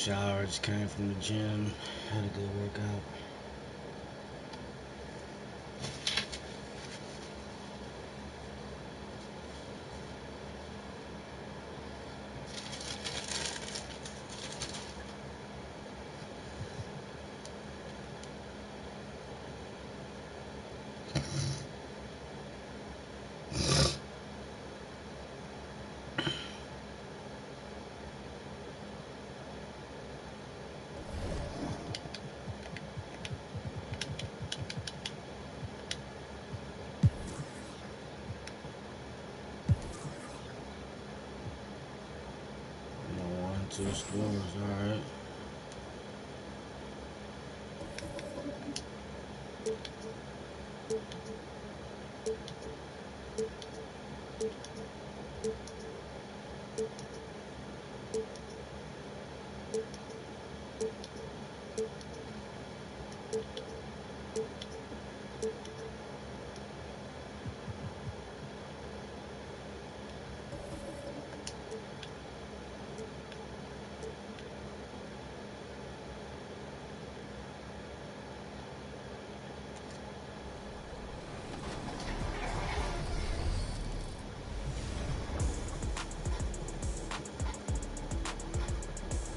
Shower, just came from the gym, had a good workout. Two scores, all right.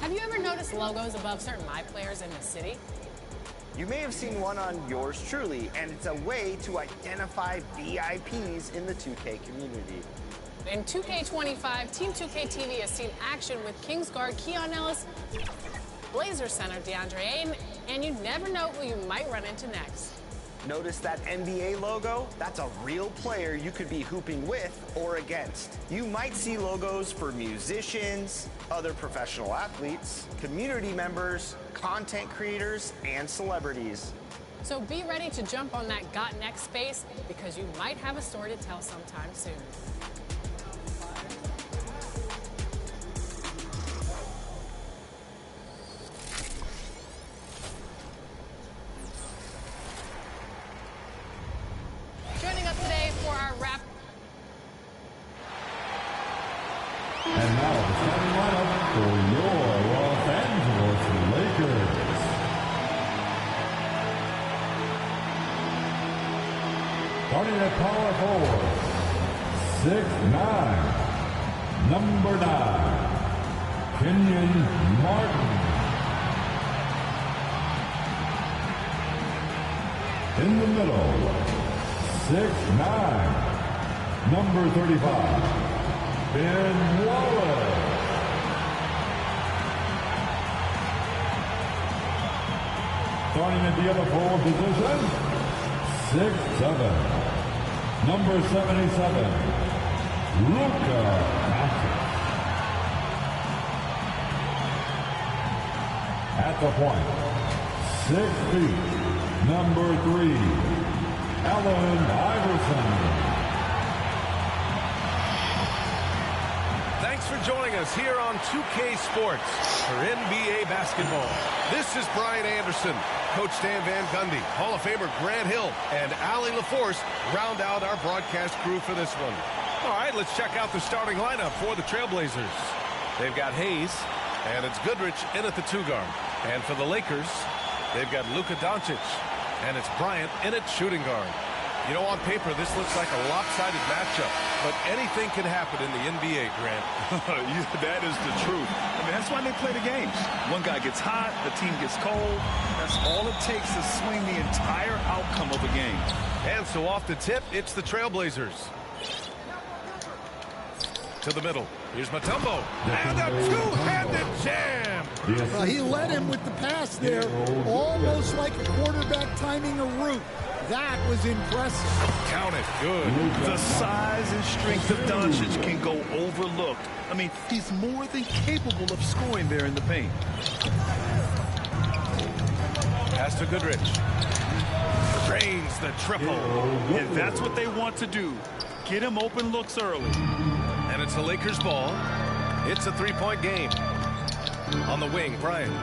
Have you ever noticed logos above certain My Players in the city? You may have seen one on yours truly, and it's a way to identify VIPs in the 2K community. In 2K25, Team 2K TV has seen action with Kings guard Keon Ellis, Blazers center DeAndre Ayton, and you never know who you might run into next. Notice that NBA logo? That's a real player you could be hooping with or against. You might see logos for musicians, other professional athletes, community members, content creators, and celebrities. So be ready to jump on that Got Next space because you might have a story to tell sometime soon. Joining us today for our wrap. And now the starting lineup for your Los Angeles Lakers. Starting at power forward, 6'9", number 9, Kenyon Martin. In the middle, 6'9", number 35. Ben Wallace. Starting at the other forward position, 6'7", number 77, Luka Doncic. At the point, 6 feet, number 3, Allen Iverson. Thanks for joining us here on 2K Sports for NBA basketball. This is Brian Anderson. Coach Stan Van Gundy, Hall of Famer Grant Hill, and Allie LaForce round out our broadcast crew for this one. All right, let's check out the starting lineup for the Trailblazers. They've got Hayes, and it's Goodrich in at the 2 guard. And for the Lakers, they've got Luka Doncic, and it's Bryant in at shooting guard. You know, on paper, this looks like a lopsided matchup, but anything can happen in the NBA, Grant. That is the truth. I mean, that's why they play the games. One guy gets hot, the team gets cold. That's all it takes to swing the entire outcome of a game. And so off the tip, it's the Trailblazers. To the middle. Here's Mutombo. And a two-handed jam. He led him with the pass there, almost like a quarterback timing a route. That was impressive. Count it. Good. The size and strength of Doncic can go overlooked. I mean, he's more than capable of scoring there in the paint. Pass to Goodrich. Drains the triple. And that's what they want to do. Get him open looks early. And it's the Lakers' ball. It's a 3-point game. On the wing, Bryant.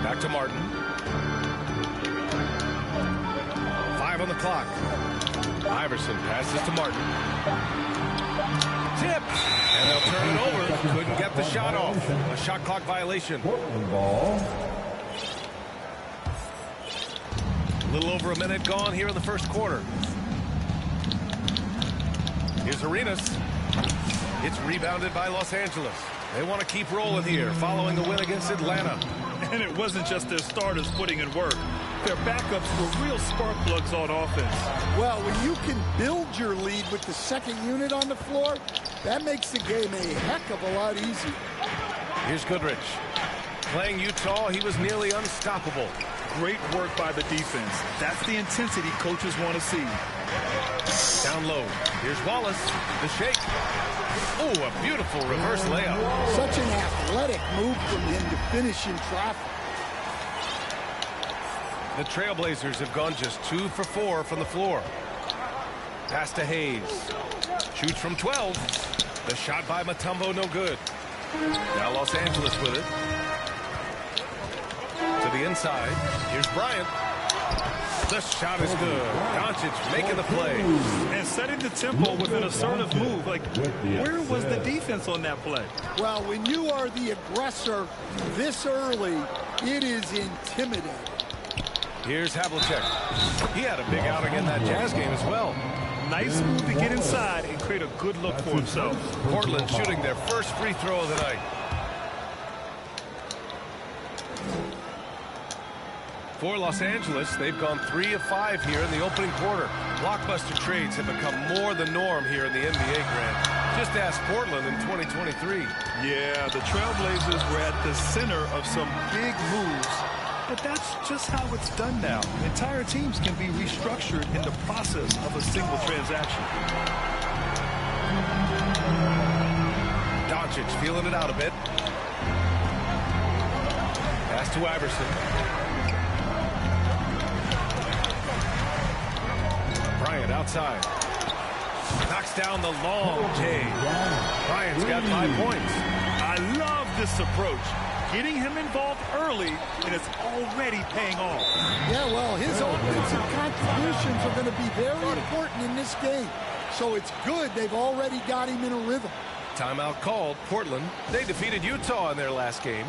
Back to Martin. 5 on the clock. Iverson passes to Martin. tip. And they'll turn it over. Couldn't get the shot off. A shot clock violation. Portland ball. A little over a minute gone here in the first quarter. Here's Arenas. It's rebounded by Los Angeles. They want to keep rolling here following the win against Atlanta. And it wasn't just their starters putting in work. Their backups were real spark plugs on offense. Well, when you can build your lead with the second unit on the floor, that makes the game a heck of a lot easier. Here's Goodrich. Playing Utah, he was nearly unstoppable. Great work by the defense. That's the intensity coaches want to see. Down low. Here's Wallace. The shake. Oh, a beautiful reverse layup. Such an athletic move from him to finish in traffic. The Trailblazers have gone just 2 for 4 from the floor. Pass to Hayes. Shoots from 12. The shot by Mutombo, no good. Now Los Angeles with it. To the inside. Here's Bryant. The shot is good. Doncic making the play. And setting the tempo with an assertive move. Like, where was the defense on that play? Well, when you are the aggressor this early, it is intimidating. Here's Havlicek. He had a big outing in that Jazz game as well. Nice move to get inside and create a good look for himself. Portland shooting their first free throw of the night. For Los Angeles, they've gone 3 of 5 here in the opening quarter. Blockbuster trades have become more the norm here in the NBA, Grant. Just ask Portland in 2023. Yeah, the Trailblazers were at the center of some big moves. But that's just how it's done now. Entire teams can be restructured in the process of a single transaction. Doncic feeling it out a bit. Pass to Iverson. Bryant outside. Knocks down the long J. Bryant's got 5 points. I love this approach. Getting him involved early, and it's already paying off. Yeah, well, his offensive contributions are going to be very important in this game. So it's good they've already got him in a rhythm. Timeout called. Portland, they defeated Utah in their last game.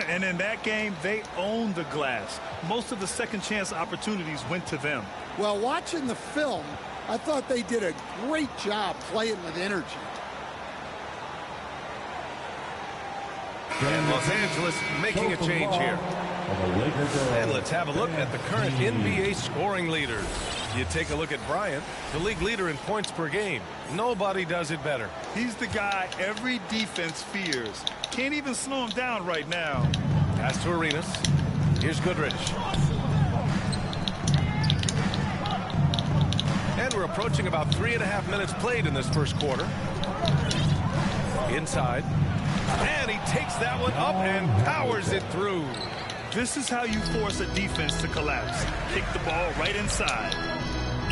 And in that game, they owned the glass. Most of the second chance opportunities went to them. Well, watching the film, I thought they did a great job playing with energy. And Los Angeles making a change here. And let's have a look at the current NBA scoring leaders. You take a look at Bryant, the league leader in points per game. Nobody does it better. He's the guy every defense fears. Can't even slow him down right now. Pass to Arenas. Here's Goodrich. And we're approaching about 3.5 minutes played in this first quarter. Inside. And he takes that one up and powers it through. This is how you force a defense to collapse. Kick the ball right inside.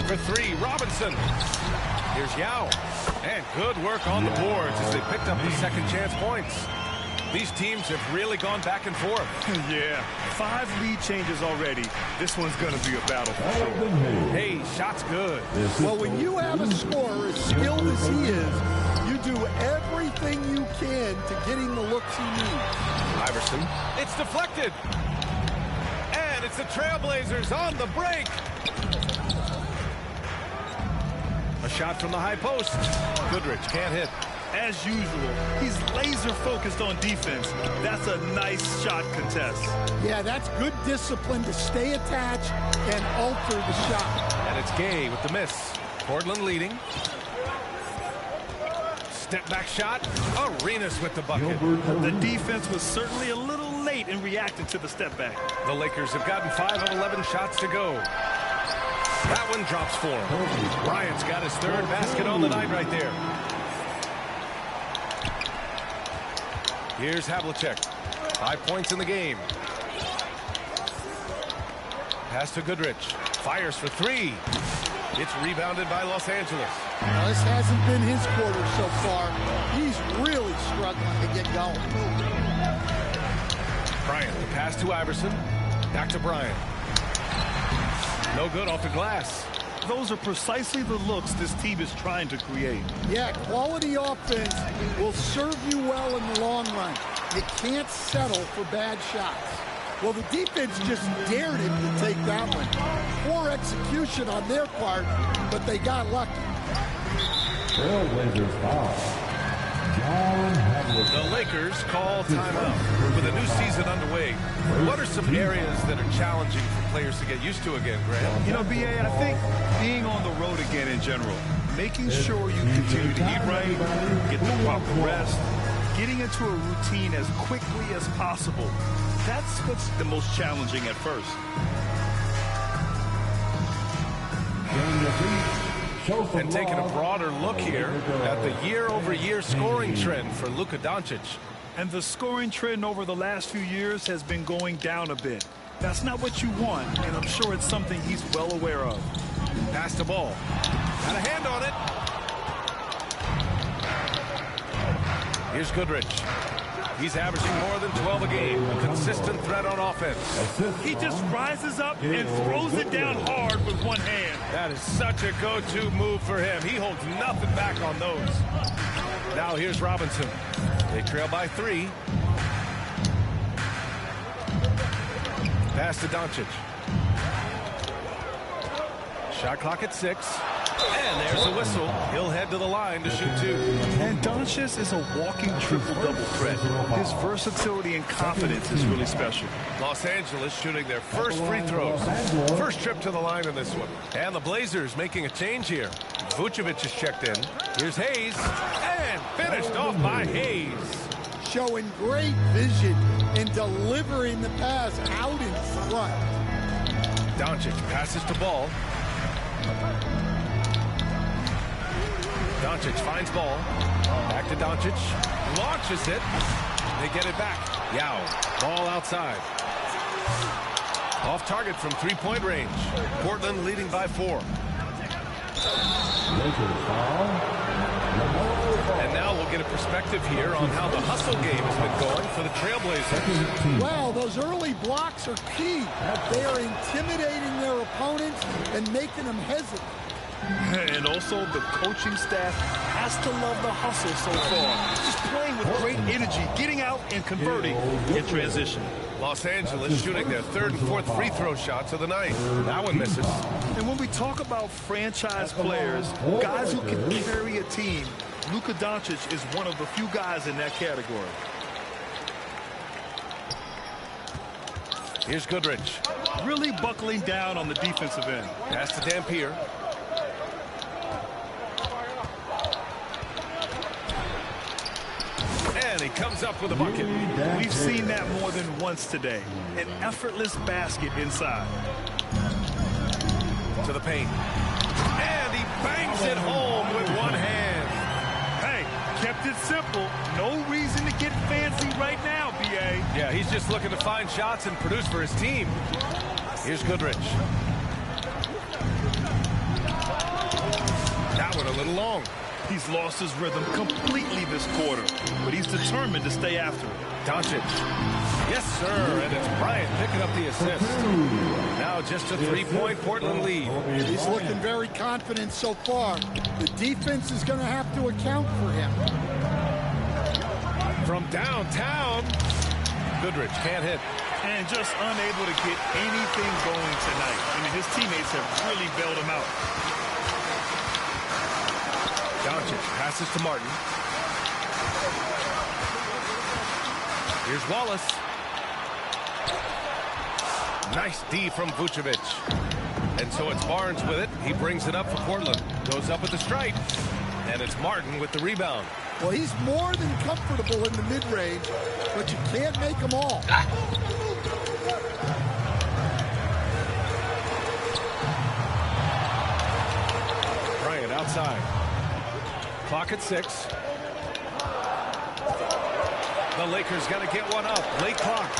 For 3, Robinson. Here's Yao. And good work on the boards as they picked up the second chance points. These teams have really gone back and forth. Yeah, 5 lead changes already. This one's going to be a battle for sure. Hey, shot's good. Well, when you have a scorer as skilled as he is, you do everything you can to get him the looks he needs. Iverson. It's deflected. And it's the Trailblazers on the break. A shot from the high post. Goodrich can't hit. As usual, he's laser focused on defense. That's a nice shot contest. Yeah, that's good discipline to stay attached and alter the shot. And it's Gay with the miss. Portland leading. Step back shot. Arenas with the bucket. The defense was certainly a little late in reacting to the step back. The Lakers have gotten 5 of 11 shots to go. That one drops for him. Bryant's got his 3rd basket on the night right there. Here's Havlicek. 5 points in the game. Pass to Goodrich. Fires for 3. It's rebounded by Los Angeles. Now, this hasn't been his quarter so far. He's really struggling to get going. Bryant, the pass to Iverson. Back to Bryant. No good off the glass. those are precisely the looks this team is trying to create. Yeah, quality offense will serve you well in the long run. You can't settle for bad shots. Well, the defense just dared him to take that one. Poor execution on their part, but they got lucky. Trailblazers foul. The Lakers call timeout. With a new season underway, what are some areas that are challenging for players to get used to again, Grant? You know, BA, I think being on the road again in general, making sure you continue to eat right, get the proper rest, getting into a routine as quickly as possible. That's what's the most challenging at first. And taking a broader look here at the year-over-year scoring trend for Luka Doncic. And the scoring trend over the last few years has been going down a bit. That's not what you want, and I'm sure it's something he's well aware of. Pass the ball. Got a hand on it. Here's Goodrich. He's averaging more than 12 a game. A consistent threat on offense. He just rises up and throws it down hard with one hand. That is such a go-to move for him. He holds nothing back on those. Now here's Robinson. They trail by 3. Pass to Doncic. Shot clock at 6. And there's a whistle. He'll head to the line to shoot 2. And Doncic is a walking triple-double threat. His versatility and confidence is really special. Los Angeles shooting their first free throws. First trip to the line in this one. And the Blazers making a change here. Vucevic is checked in. Here's Hayes. And finished off by Hayes. Showing great vision in delivering the pass out in front. Doncic passes to Ball. Doncic finds Ball. Back to Doncic. Launches it. They get it back. Yao. Ball outside. Off target from three-point range. Portland leading by 4. And now we'll get a perspective here on how the hustle game has been going for the Trailblazers. Well, those early blocks are key. They are intimidating their opponents and making them hesitate. And also, the coaching staff has to love the hustle so far. Just playing with great energy, getting out and converting in transition. Los Angeles shooting their 3rd and 4th free throw shots of the night. That one misses. And when we talk about franchise players, guys who can carry a team, Luka Doncic is one of the few guys in that category. Here's Goodrich. Really buckling down on the defensive end. Pass to Dampier. And he comes up with a bucket. We've seen that more than once today. An effortless basket inside. To the paint. And he bangs it home with one hand. Hey, kept it simple. No reason to get fancy right now, BA. Yeah, he's just looking to find shots and produce for his team. Here's Goodrich. That one a little long. He's lost his rhythm completely this quarter, but he's determined to stay after it. Doncic. Yes, sir. And it's Bryant picking up the assist. Now just a 3-point Portland lead. He's looking very confident so far. The defense is going to have to account for him. From downtown, Goodrich can't hit. And just unable to get anything going tonight. I mean, his teammates have really bailed him out. Doncic passes to Martin. Here's Wallace. Nice D from Vucevic. And so it's Barnes with it. He brings it up for Portland. Goes up with the stripe. And it's Martin with the rebound. Well, he's more than comfortable in the mid-range, but you can't make them all. Bryant outside. Clock at 6. The Lakers got to get one up. Late clock.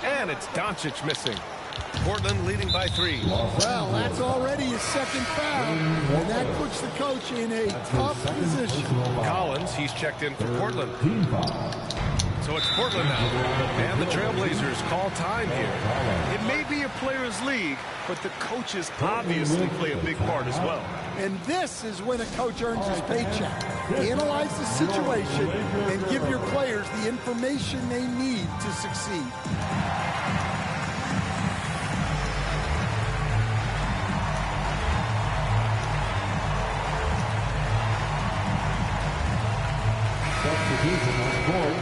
And it's Doncic missing. Portland leading by 3. Well, that's already his 2nd foul, and that puts the coach in a tough position. Collins, he's checked in for Portland. So it's Portland now. And the Trailblazers call time here. It may be a players' league, but the coaches obviously play a big part as well. And this is when a coach earns his paycheck. Analyze the situation and give your players the information they need to succeed. Substitution on court.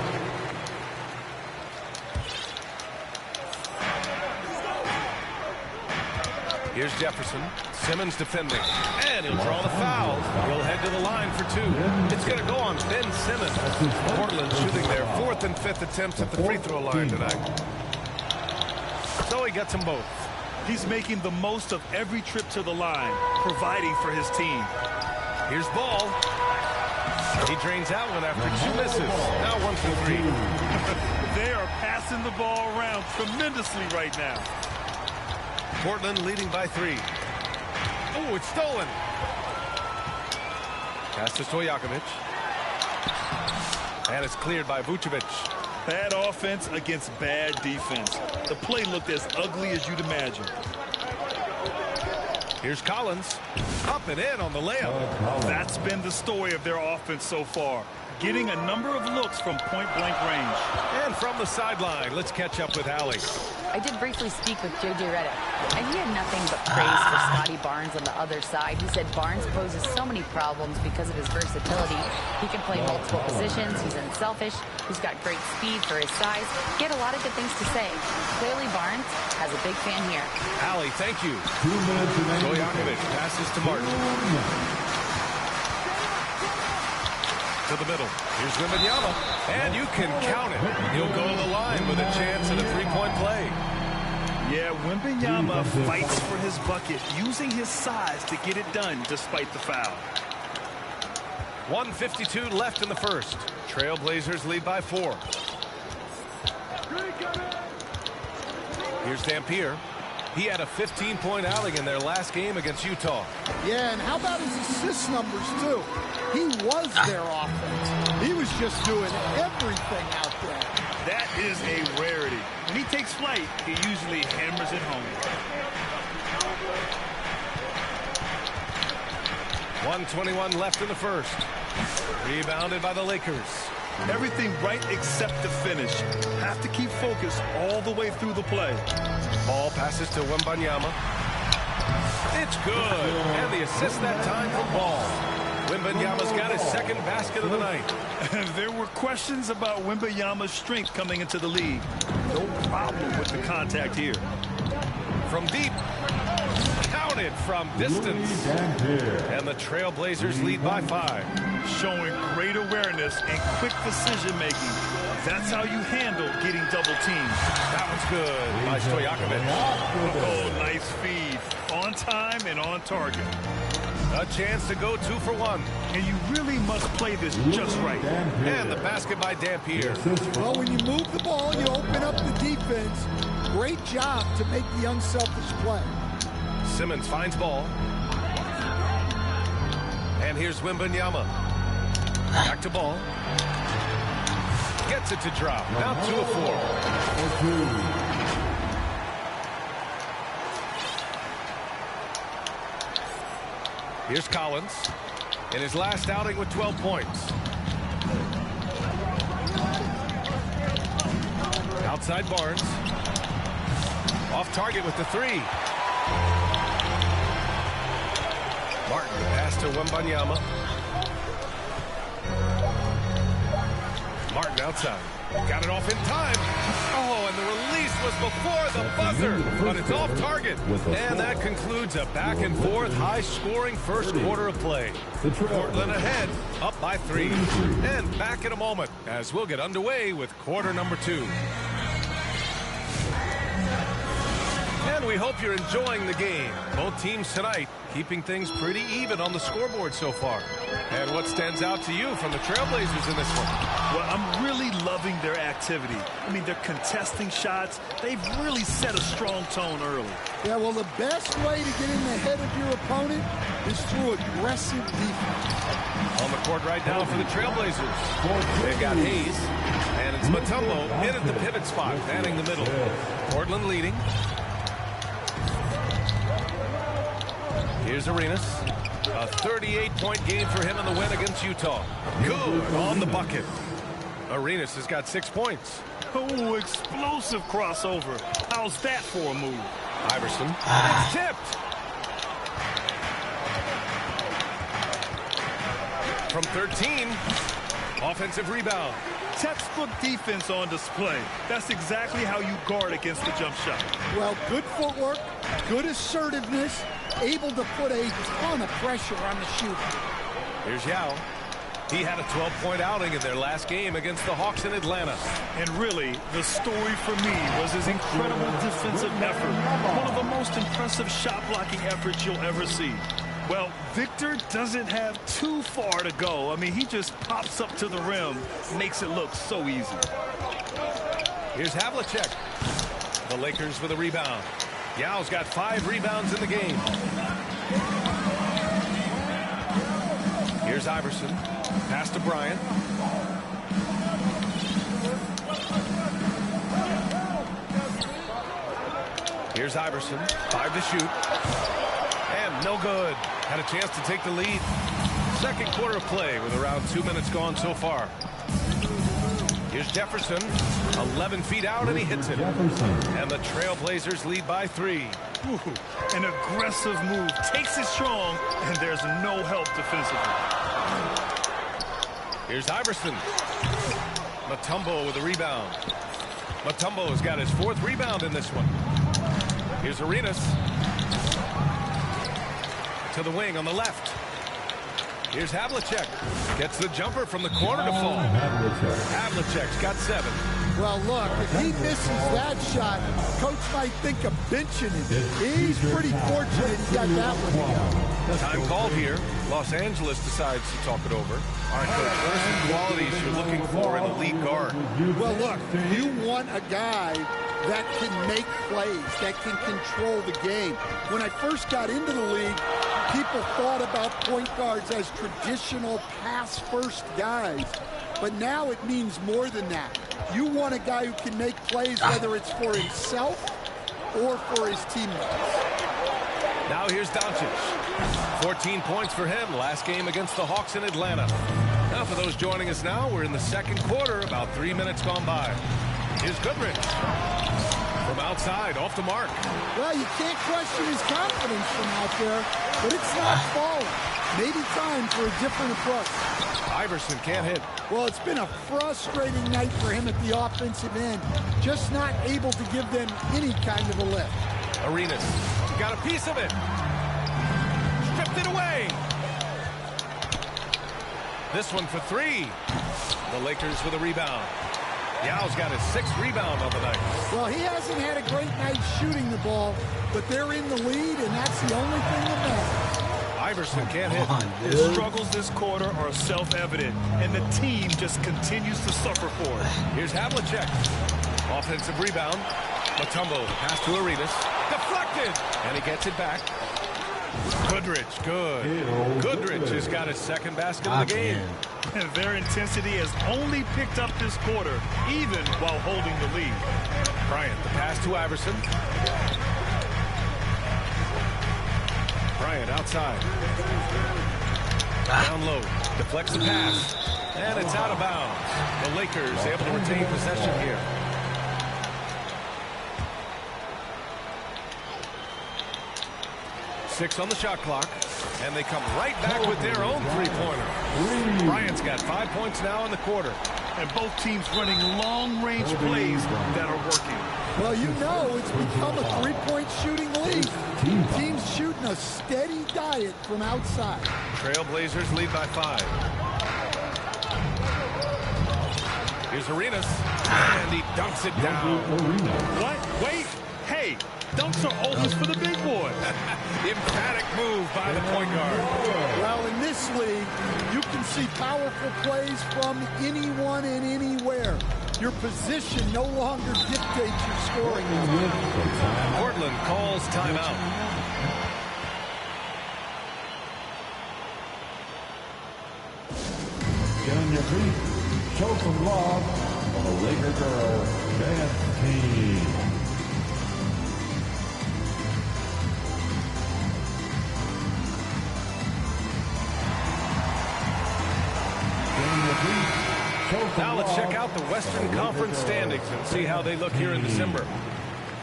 Here's Jefferson. Simmons defending. And he'll draw the foul. He'll head to the line for two. It's going to go on Ben Simmons. Portland shooting their 4th and 5th attempts at the free throw line tonight. So he gets them both. He's making the most of every trip to the line, providing for his team. Here's Ball. He drains that one after 2 misses. Now 1 for 3. They are passing the ball around tremendously right now. Portland leading by 3. Oh, it's stolen. Pass to Stojakovic. And it's cleared by Vucevic. Bad offense against bad defense. The play looked as ugly as you'd imagine. Here's Collins. Up and in on the layup. That's been the story of their offense so far. Getting a number of looks from point-blank range. And from the sideline, let's catch up with Allie. I did briefly speak with J.J. Redick, and he had nothing but praise for Scotty Barnes on the other side. He said Barnes poses so many problems because of his versatility. He can play multiple positions. He's unselfish. He's got great speed for his size. He had a lot of good things to say. Clearly, Barnes has a big fan here. Allie, thank you. Stojakovic passes to Martin. To the middle. Here's Wembanyama. And you can count it. He'll go to the line with a chance at a 3-point play. Yeah, Wembanyama fights for his bucket, using his size to get it done despite the foul. 1:52 left in the first. Trailblazers lead by 4. Here's Dampier. He had a 15-point outing in their last game against Utah. Yeah, and how about his assist numbers, too? He was their offense. He was just doing everything out there. That is a rarity. When he takes flight, he usually hammers it home. 1:21 left in the first. Rebounded by the Lakers. Everything right except the finish. Have to keep focus all the way through the play. Ball passes to Wembanyama. It's good. And the assist that time from Ball. Wembanyama's got his 2nd basket of the night. There were questions about Wembanyama's strength coming into the league. No problem with the contact here. From deep. Counted from distance. And the Trailblazers lead by 5. Showing great awareness and quick decision-making. That's how you handle getting double teamed. That one's good by Stojakovic. Oh, nice feed. On time and on target. A chance to go 2 for 1. And you really must play this just right. And the basket by Dampier. Well, when you move the ball, you open up the defense. Great job to make the unselfish play. Simmons finds Ball. And here's Wembanyama. Back to Ball. Gets it to drop. Now 2 of 4. Here's Collins in his last outing with 12 points. Outside Barnes. Off target with the 3. Martin pass to Wembanyama. Martin outside. Got it off in time. Oh, and the release was before the buzzer, but it's off target. And that concludes a back-and-forth, high-scoring first quarter of play. Portland ahead, up by 3. And back in a moment as we'll get underway with quarter number 2. And we hope you're enjoying the game. Both teams tonight keeping things pretty even on the scoreboard so far. And what stands out to you from the Trailblazers in this one? Well, I'm really loving their activity. I mean, they're contesting shots. They've really set a strong tone early. Yeah, well, the best way to get in the head of your opponent is through aggressive defense. On the court right now for the Trailblazers. They've got Hayes, and it's Mutombo in at the pivot spot, manning the middle. Portland leading. Here's Arenas. A 38-point game for him in the win against Utah. Good on the bucket. Arenas has got 6 points. Oh, explosive crossover. How's that for a move? Iverson. It's tipped. From 13. Offensive rebound. Textbook defense on display. That's exactly how you guard against the jump shot. Well, good footwork, good assertiveness, able to put a ton of pressure on the shooter. Here's Yao. He had a 12-point outing in their last game against the Hawks in Atlanta. And really, the story for me was his incredible defensive effort. One of the most impressive shot-blocking efforts you'll ever see. Well, Victor doesn't have too far to go. I mean, he just pops up to the rim, makes it look so easy. Here's Havlicek. The Lakers with a rebound. Yao's got 5 rebounds in the game. Here's Iverson. Pass to Bryant. Here's Iverson. 5 to shoot. And no good. Had a chance to take the lead. Second quarter of play with around 2 minutes gone so far. Here's Jefferson. 11 feet out, and he hits it. And the Trailblazers lead by 3. Ooh, an aggressive move. Takes it strong, and there's no help defensively. Here's Iverson. Mutombo with a rebound. Mutombo has got his 4th rebound in this one. Here's Arenas. To the wing on the left. Here's Havlicek. Gets the jumper from the corner to fall. Havlicek's got 7. Well, look, if he misses that shot, coach might think of benching him. He's pretty fortunate he got that one. Time called here. Los Angeles decides to talk it over. All right, Coach, what are some qualities you're looking for in a lead guard? Well, look, you want a guy that can make plays, that can control the game. When I first got into the league, people thought about point guards as traditional pass-first guys. But now it means more than that. You want a guy who can make plays, whether it's for himself or for his teammates. Now here's Doncic. 14 points for him last game against the Hawks in Atlanta. Now for those joining us now, we're in the second quarter, about 3 minutes gone by. Here's Goodrich. From outside, off the mark. Well, you can't question his confidence from out there, but it's not falling. Maybe time for a different approach. Iverson can't hit. Well, it's been a frustrating night for him at the offensive end. Just not able to give them any kind of a lift. Arenas got a piece of it. Stripped it away. This one for 3. The Lakers with a rebound. Yao's got his 6th rebound on the night. Well, he hasn't had a great night shooting the ball, but they're in the lead, and that's the only thing that matters. Iverson can't hit. His struggles this quarter are self-evident, and the team just continues to suffer for it. Here's Havlicek. Offensive rebound. Mutombo pass to Arenas. Deflected. And he gets it back. Goodrich, good. Goodrich has got his 2nd basket of the game. And their intensity has only picked up this quarter, even while holding the lead. Bryant, the pass to Iverson. Bryant outside. Down low. Deflects the pass. And it's out of bounds. The Lakers able to retain possession here. Six on the shot clock. And they come right back with their own 3-pointer. Bryant's got 5 points now in the quarter. And both teams running long-range plays that are working. Well, you know it's become a 3-point shooting league. Teams shooting a steady diet from outside. Trailblazers lead by 5. Here's Arenas. And he dunks it down. What? Wait. Hey, Dunks are always for the big boys. Emphatic move by the point guard. Well, in this league, you can see powerful plays from anyone and anywhere. Your position no longer dictates your scoring. Portland calls timeout. Get on your feet. Show some love for the Laker girls dance team. Now let's check out the Western Conference standings and see how they look here in December.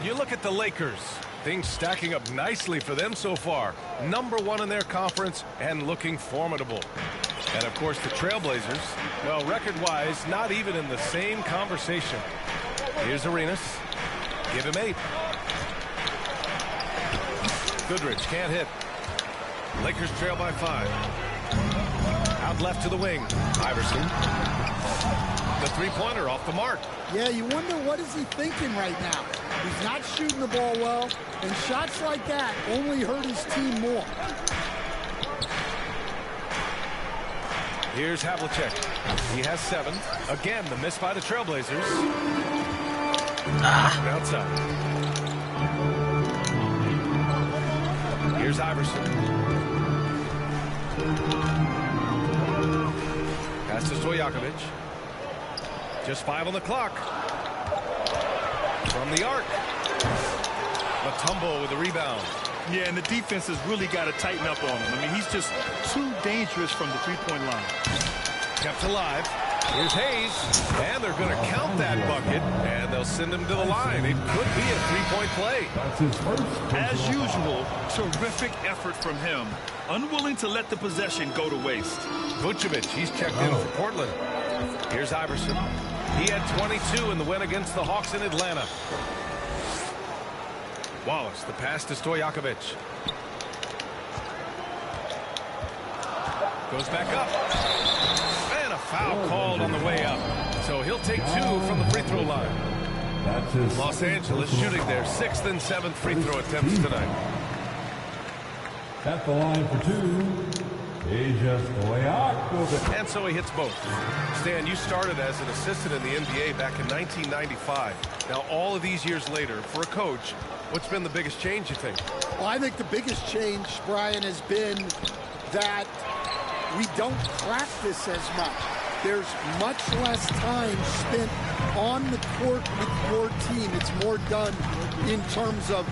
You look at the Lakers. Things stacking up nicely for them so far. #1 in their conference and looking formidable. And, of course, the Trailblazers, well, record-wise, not even in the same conversation. Here's Arenas. Give him 8. Goodrich can't hit. Lakers trail by 5. Out left to the wing. Iverson. The three-pointer off the mark. Yeah, you wonder what is he thinking right now. He's not shooting the ball well, and shots like that only hurt his team more. Here's Havlicek. He has 7. Again, the miss by the Trailblazers. Outside. Here's Iverson. Pass to Stojakovic. Just 5 on the clock. From the arc. Mutombo with a rebound. Yeah, and the defense has really got to tighten up on him. I mean, he's just too dangerous from the three-point line. Kept alive. Here's Hayes. And they're going to count that bucket. And they'll send him to the line. It could be a three-point play. That's his first. As usual, terrific effort from him. Unwilling to let the possession go to waste. Vucevic, he's checked in for Portland. Here's Iverson. He had 22 in the win against the Hawks in Atlanta. Wallace, the pass to Stojakovic. Goes back up. And a foul called on the way up. So he'll take 2 from the free throw line. That's his Los Angeles shooting their 6th and 7th free throw attempts tonight. At the line for 2. And so he hits both. Stan, you started as an assistant in the NBA back in 1995. Now, all of these years later, for a coach, what's been the biggest change, you think? Well, I think the biggest change, Brian, has been that we don't practice as much. There's much less time spent on the court with your team. It's more done in terms of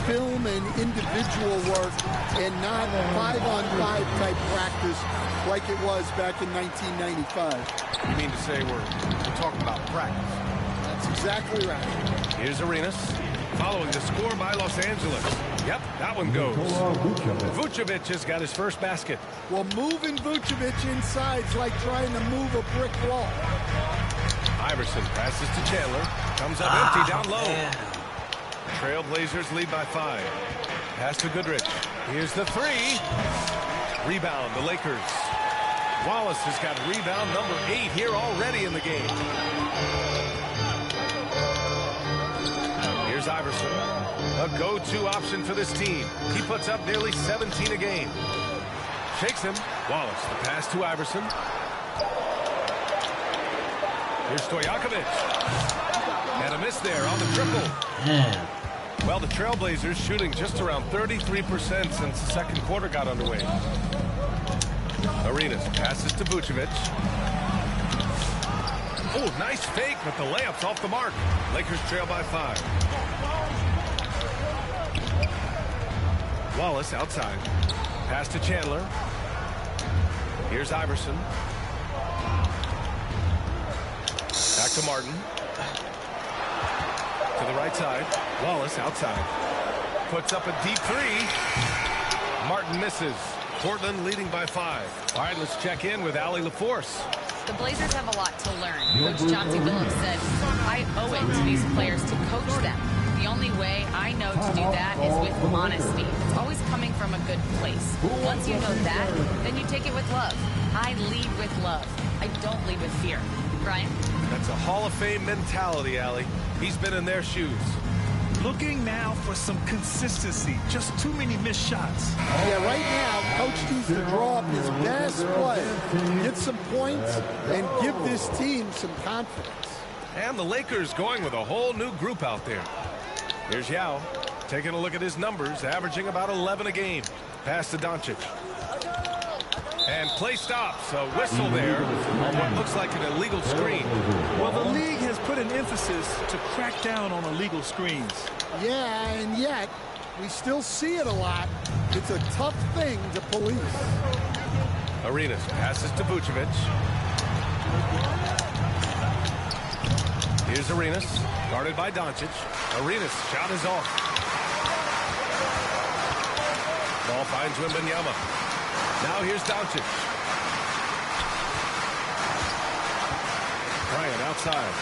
film and individual work and not 5-on-5 type practice like it was back in 1995. You mean to say we're talking about practice? That's exactly right. Here's Arenas following the score by Los Angeles. Yep, that one goes. Vucevic has got his first basket. Well, moving Vucevic inside is like trying to move a brick wall. Iverson passes to Chandler. Comes up empty down low. Man. Trailblazers lead by 5. Pass to Goodrich. Here's the 3. Rebound, the Lakers. Wallace has got rebound number 8 here already in the game. Here's Iverson. A go-to option for this team. He puts up nearly 17 a game. Shakes him. Wallace, the pass to Iverson. Here's Stojakovic. And a miss there on the triple. Man. Well, the Trailblazers shooting just around 33% since the second quarter got underway. Arenas passes to Vucevic. Oh, nice fake, but the layup's off the mark. Lakers trail by 5. Wallace outside. Pass to Chandler. Here's Iverson. Back to Martin. To the right side. Wallace outside. Puts up a deep 3. Martin misses. Portland leading by 5. All right, let's check in with Allie LaForce. The Blazers have a lot to learn. Coach Chauncey Billups said, I owe it to these players to coach them. The only way I know to do that is with honesty. It's always coming from a good place. Once you know that, then you take it with love. I lead with love. I don't lead with fear. Brian? That's a Hall of Fame mentality, Allie. He's been in their shoes. Looking now for some consistency. Just too many missed shots. Yeah, right now, Coach needs to draw up his best play, get some points, and give this team some confidence. And the Lakers going with a whole new group out there. Here's Yao taking a look at his numbers, averaging about 11 a game. Pass to Doncic. And play stops. A whistle there on what looks like an illegal screen. Well, the league has put an emphasis to crack down on illegal screens. Yeah, and yet, we still see it a lot. It's a tough thing to police. Arenas passes to Vucevic. Here's Arenas, guarded by Doncic. Arenas' shot is off. Ball finds Wembanyama. Now here's Doncic. Bryant outside.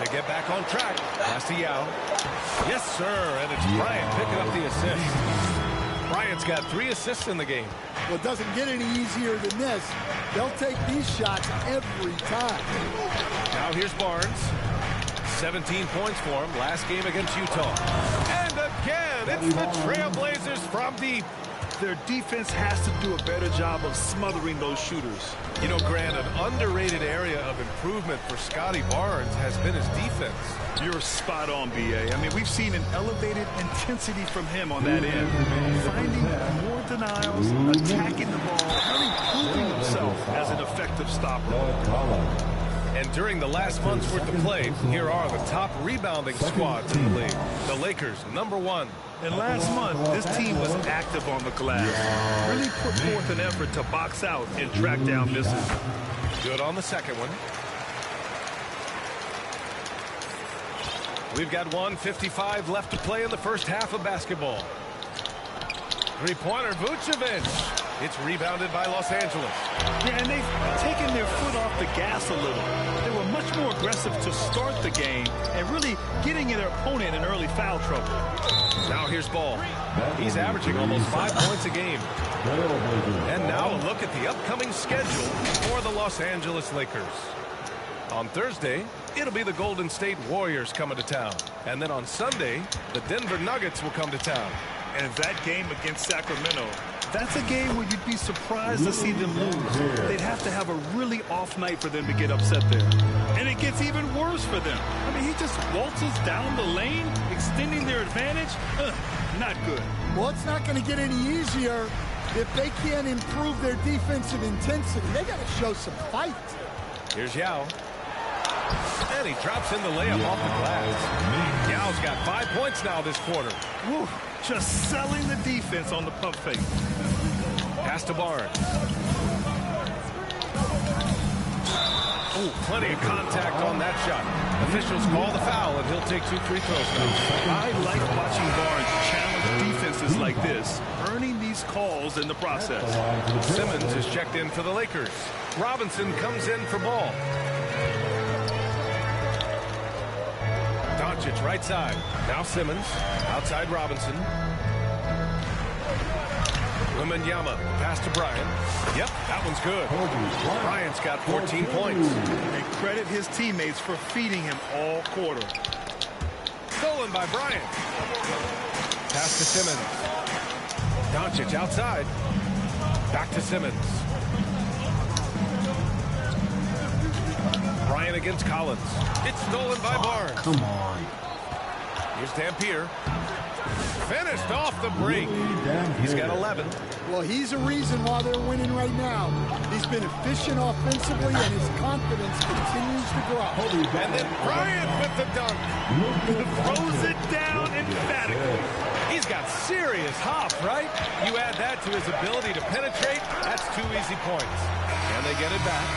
To get back on track. Pass to Yao. Yes, sir. And it's Bryant picking up the assist. Bryant's got 3 assists in the game. Well, it doesn't get any easier than this. They'll take these shots every time. Now here's Barnes. 17 points for him last game against Utah. And again, it's the Trailblazers from deep. Their defense has to do a better job of smothering those shooters. You know, Grant, an underrated area of improvement for Scotty Barnes has been his defense. You're spot on, BA. I mean, we've seen an elevated intensity from him on that end. Finding more denials, attacking the ball, really proving himself as an effective stopper. And during the last month's worth of play, here are the top rebounding squads in the league. The Lakers, #1. And last month, this team was active on the glass. Really put forth an effort to box out and track down misses. Good on the second one. We've got 1:55 left to play in the first half of basketball. Three-pointer, Vucevic. It's rebounded by Los Angeles. Yeah, and they've taken their foot off the gas a little. They were much more aggressive to start the game and really getting their opponent in early foul trouble. Now here's Ball. He's averaging almost 5 points a game. And now a look at the upcoming schedule for the Los Angeles Lakers. On Thursday, it'll be the Golden State Warriors coming to town. And then on Sunday, the Denver Nuggets will come to town. And that game against Sacramento, that's a game where you'd be surprised to see them lose. They'd have to have a really off night for them to get upset there. And it gets even worse for them. I mean, he just waltzes down the lane, extending their advantage. Not good. Well, it's not going to get any easier if they can't improve their defensive intensity. They got to show some fight. Here's Yao. And he drops in the layup off the glass. Yao's got 5 points now this quarter. Woo, just selling the defense on the pump fake. Pass to Barnes. Oh, plenty of contact on that shot. Officials call the foul, and he'll take 2 free throws now. I like watching Barnes challenge defenses like this, earning these calls in the process. Simmons is checked in for the Lakers. Robinson comes in for Ball. Doncic right side. Now Simmons. Outside Robinson. Wembanyama. Pass to Bryant. Yep, that one's good. Bryant's got 14 points. And credit his teammates for feeding him all quarter. Stolen by Bryant. Pass to Simmons. Doncic outside. Back to Simmons. Bryant against Collins. It's stolen by Barnes. Come on. Here's Dampier. Finished off the break. He's got 11. Well, he's a reason why they're winning right now. He's been efficient offensively, and his confidence continues to grow. And then Bryant with the dunk. Throws it down emphatically. He's got serious hop, right? You add that to his ability to penetrate, that's 2 easy points. And they get it back.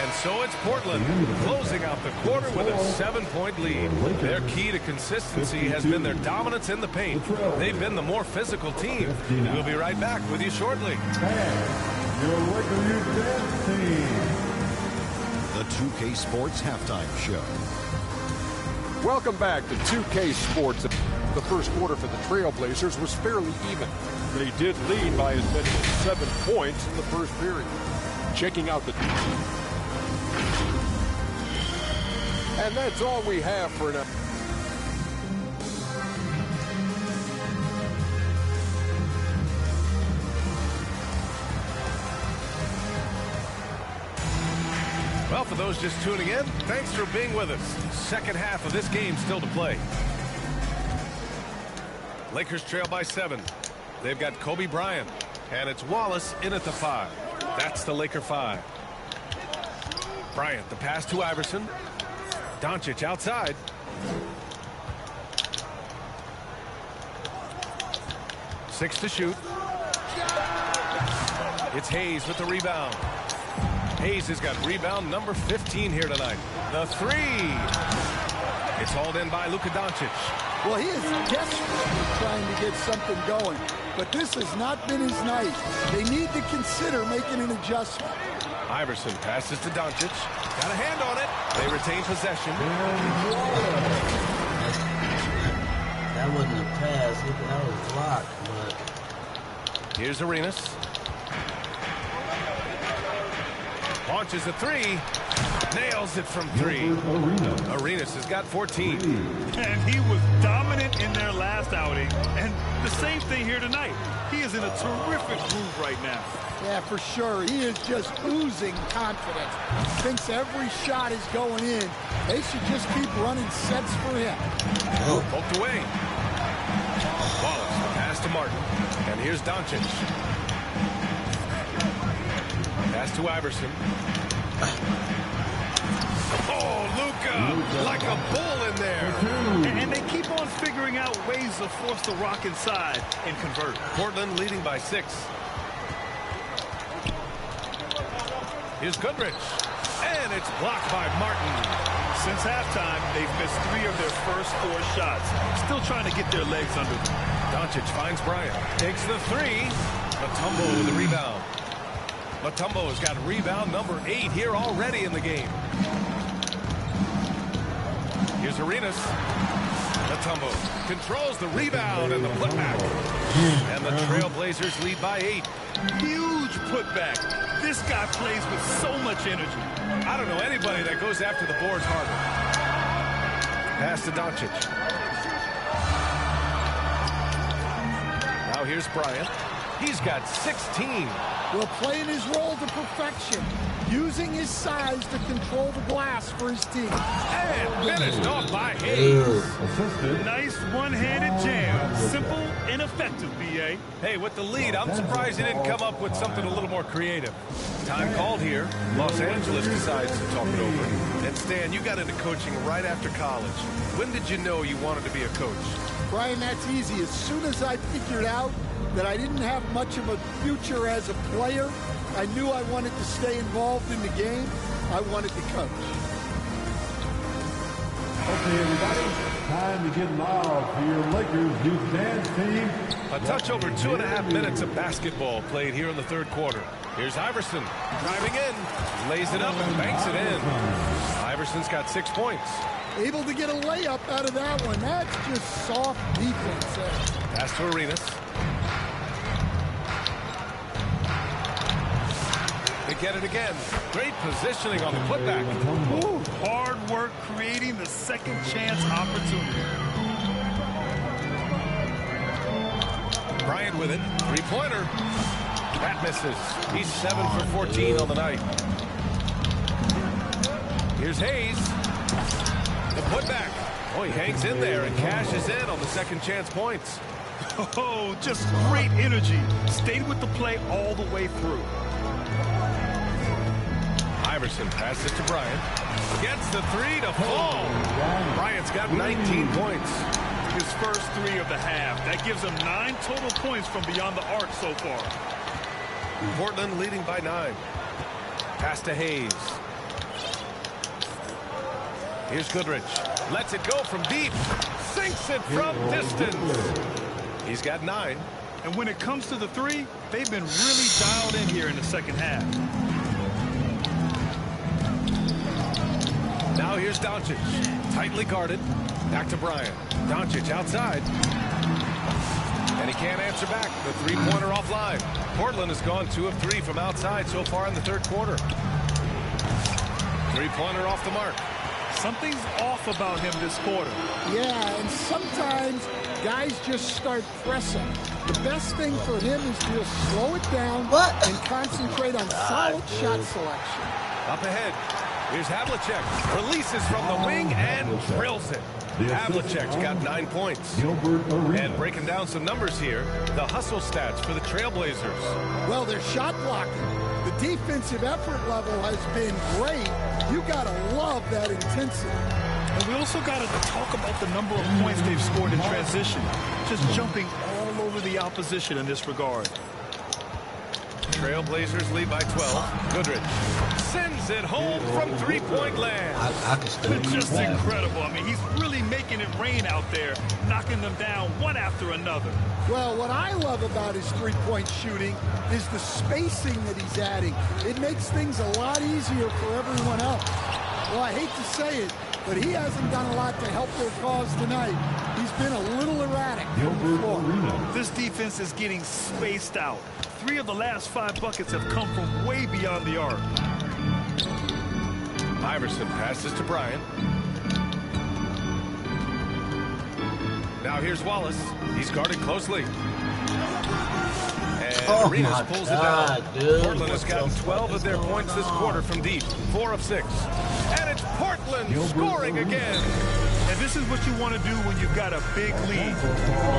And so it's Portland closing out the quarter with a 7-point lead. Their key to consistency has been their dominance in the paint. They've been the more physical team. We'll be right back with you shortly. The 2K Sports Halftime Show. Welcome back to 2K Sports. The first quarter for the Trailblazers was fairly even. They did lead by as many as 7 points in the first period. Checking out the And that's all we have for now. Well, for those just tuning in, thanks for being with us. Second half of this game still to play. Lakers trail by 7. They've got Kobe Bryant, and it's Wallace in at the 5. That's the Laker 5. Bryant, the pass to Iverson. Doncic outside. Six to shoot. It's Hayes with the rebound. Hayes has got rebound number 15 here tonight. The 3. It's hauled in by Luka Doncic. Well, he is desperately trying to get something going, but this has not been his night. They need to consider making an adjustment. Iverson passes to Doncic. Got a hand on it. They retain possession. That wasn't a pass. That was blocked, but... Here's Arenas. Launches a 3. Nails it from 3. Arenas has got 14. And he was dominant in their last outing. And the same thing here tonight. He is in a terrific groove right now. Yeah, for sure. He is just oozing confidence. Thinks every shot is going in. They should just keep running sets for him. Oh, poked away. Wallace, pass to Martin. And here's Doncic. Pass to Iverson. Oh, Luka, like a bull in there. And they keep on figuring out ways to force the rock inside and convert. Portland leading by 6. Here's Goodrich. And it's blocked by Martin. Since halftime, they've missed 3 of their first 4 shots. Still trying to get their legs under them. Doncic finds Bryant. Takes the 3. Mutombo with the rebound. Mutombo has got rebound number 8 here already in the game. Here's Arenas. Mutombo controls the rebound and the putback. And the Trailblazers lead by 8. Huge putback. This guy plays with so much energy. I don't know anybody that goes after the boards harder. Pass to Doncic. Now here's Bryant. He's got 16. Will playing his role to perfection, using his size to control the glass for his team. And finished off by Hayes. Nice one-handed jam. Simple and effective, BA. Hey, with the lead, I'm surprised he didn't come up with something a little more creative. Time called here. Los Angeles decides to talk it over. And Stan, you got into coaching right after college. When did you know you wanted to be a coach? Brian, that's easy. As soon as I figured out that I didn't have much of a future as a player, I knew I wanted to stay involved in the game. I wanted to coach. Okay, everybody, time to get loud for your Lakers youth dance team. A touch over 2.5 minutes of basketball played here in the third quarter. Here's Iverson driving in, lays it up and banks it in. Iverson's got 6 points. Able to get a layup out of that one. That's just soft defense. Pass to Arenas. They get it again. Great positioning on the putback. Ooh, hard work creating the second chance opportunity. Bryant with it. Three-pointer. That misses. He's 7 for 14 on the night. Here's Hayes. The putback. Oh, he hangs in there and cashes in on the second chance points. Oh, just great energy. Stayed with the play all the way through. Iverson passes to Bryant. Gets the 3 to fall. Bryant's got 19 points. His first 3 of the half. That gives him 9 total points from beyond the arc so far. Portland leading by 9. Pass to Hayes. Here's Goodrich. Lets it go from deep. Sinks it from distance. He's got 9. And when it comes to the 3, they've been really dialed in here in the second half. Now here's Doncic. Tightly guarded. Back to Bryant. Doncic outside. And he can't answer back. The three-pointer offline. Portland has gone 2 of 3 from outside so far in the third quarter. Three-pointer off the mark. Something's off about him this quarter. Yeah, and sometimes guys just start pressing. The best thing for him is to just slow it down and concentrate on solid shot selection. Up ahead, here's Havlicek. Releases from the wing and drills it. Havlicek's got 9 points. And breaking down some numbers here, the hustle stats for the Trailblazers. Well, they're shot blocking. The defensive effort level has been great. You got to love that intensity. And we also got to talk about the number of points they've scored in transition. Just jumping all over the opposition in this regard. Trailblazers lead by 12. Goodrich sends it home from three-point land. I can still It's just incredible. I mean, he's really making it rain out there, knocking them down one after another. Well, what I love about his three-point shooting is the spacing that he's adding. It makes things a lot easier for everyone else. Well, I hate to say it, but he hasn't done a lot to help their cause tonight. He's been a little erratic. This defense is getting spaced out. 3 of the last 5 buckets have come from way beyond the arc. Iverson passes to Bryant. Now here's Wallace. He's guarded closely. And Arenas pulls it down. Portland has gotten 12 of their points this quarter from deep. 4 of 6. And it's Portland scoring again. And this is what you want to do when you've got a big lead.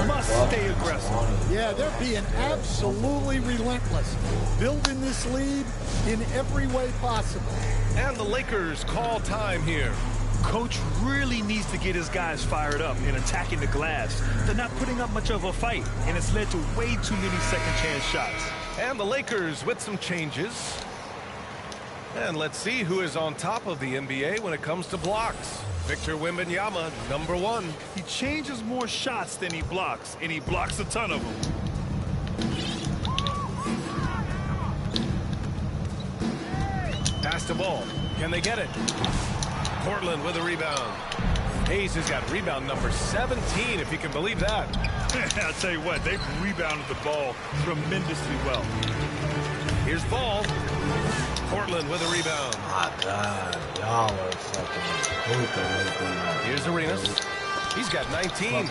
You must stay aggressive. Yeah, they're being absolutely relentless. Building this lead in every way possible. And the Lakers call time here. Coach really needs to get his guys fired up in attacking the glass. They're not putting up much of a fight, and it's led to way too many second-chance shots. And the Lakers with some changes. And let's see who is on top of the NBA when it comes to blocks. Victor Wembanyama, number 1. He changes more shots than he blocks, and he blocks a ton of them. Pass the ball. Can they get it? Portland with a rebound. Hayes has got rebound number 17, if you can believe that. I'll tell you what, they've rebounded the ball tremendously well. Here's Ball. Portland with a rebound. My God, y'all are fucking hooping. Here's Arenas. He's got 19.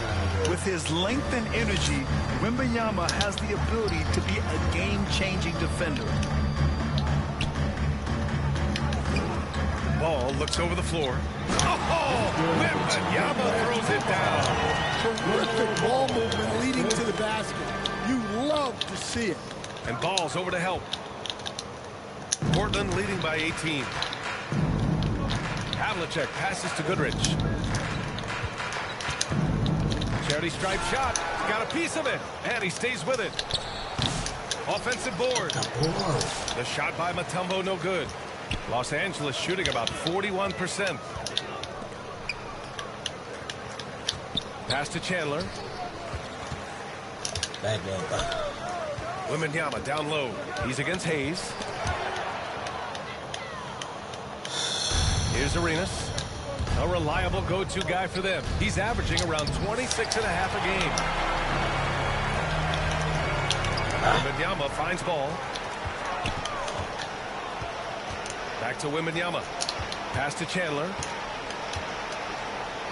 With his length and energy, Wembanyama has the ability to be a game-changing defender. Ball looks over the floor. Oh, Wembanyama throws it down. Terrific ball movement leading to the basket. You love to see it. And Ball's over to help. Portland leading by 18. Havlicek passes to Goodrich. Charity stripe shot. Got a piece of it. And he stays with it. Offensive board. The shot by Mutombo no good. Los Angeles shooting about 41%. Pass to Chandler. Back up. Wembanyama down low. He's against Hayes. Here's Arenas. A reliable go-to guy for them. He's averaging around 26.5 a game. Wembanyama finds Ball. Back to Wembanyama. Pass to Chandler.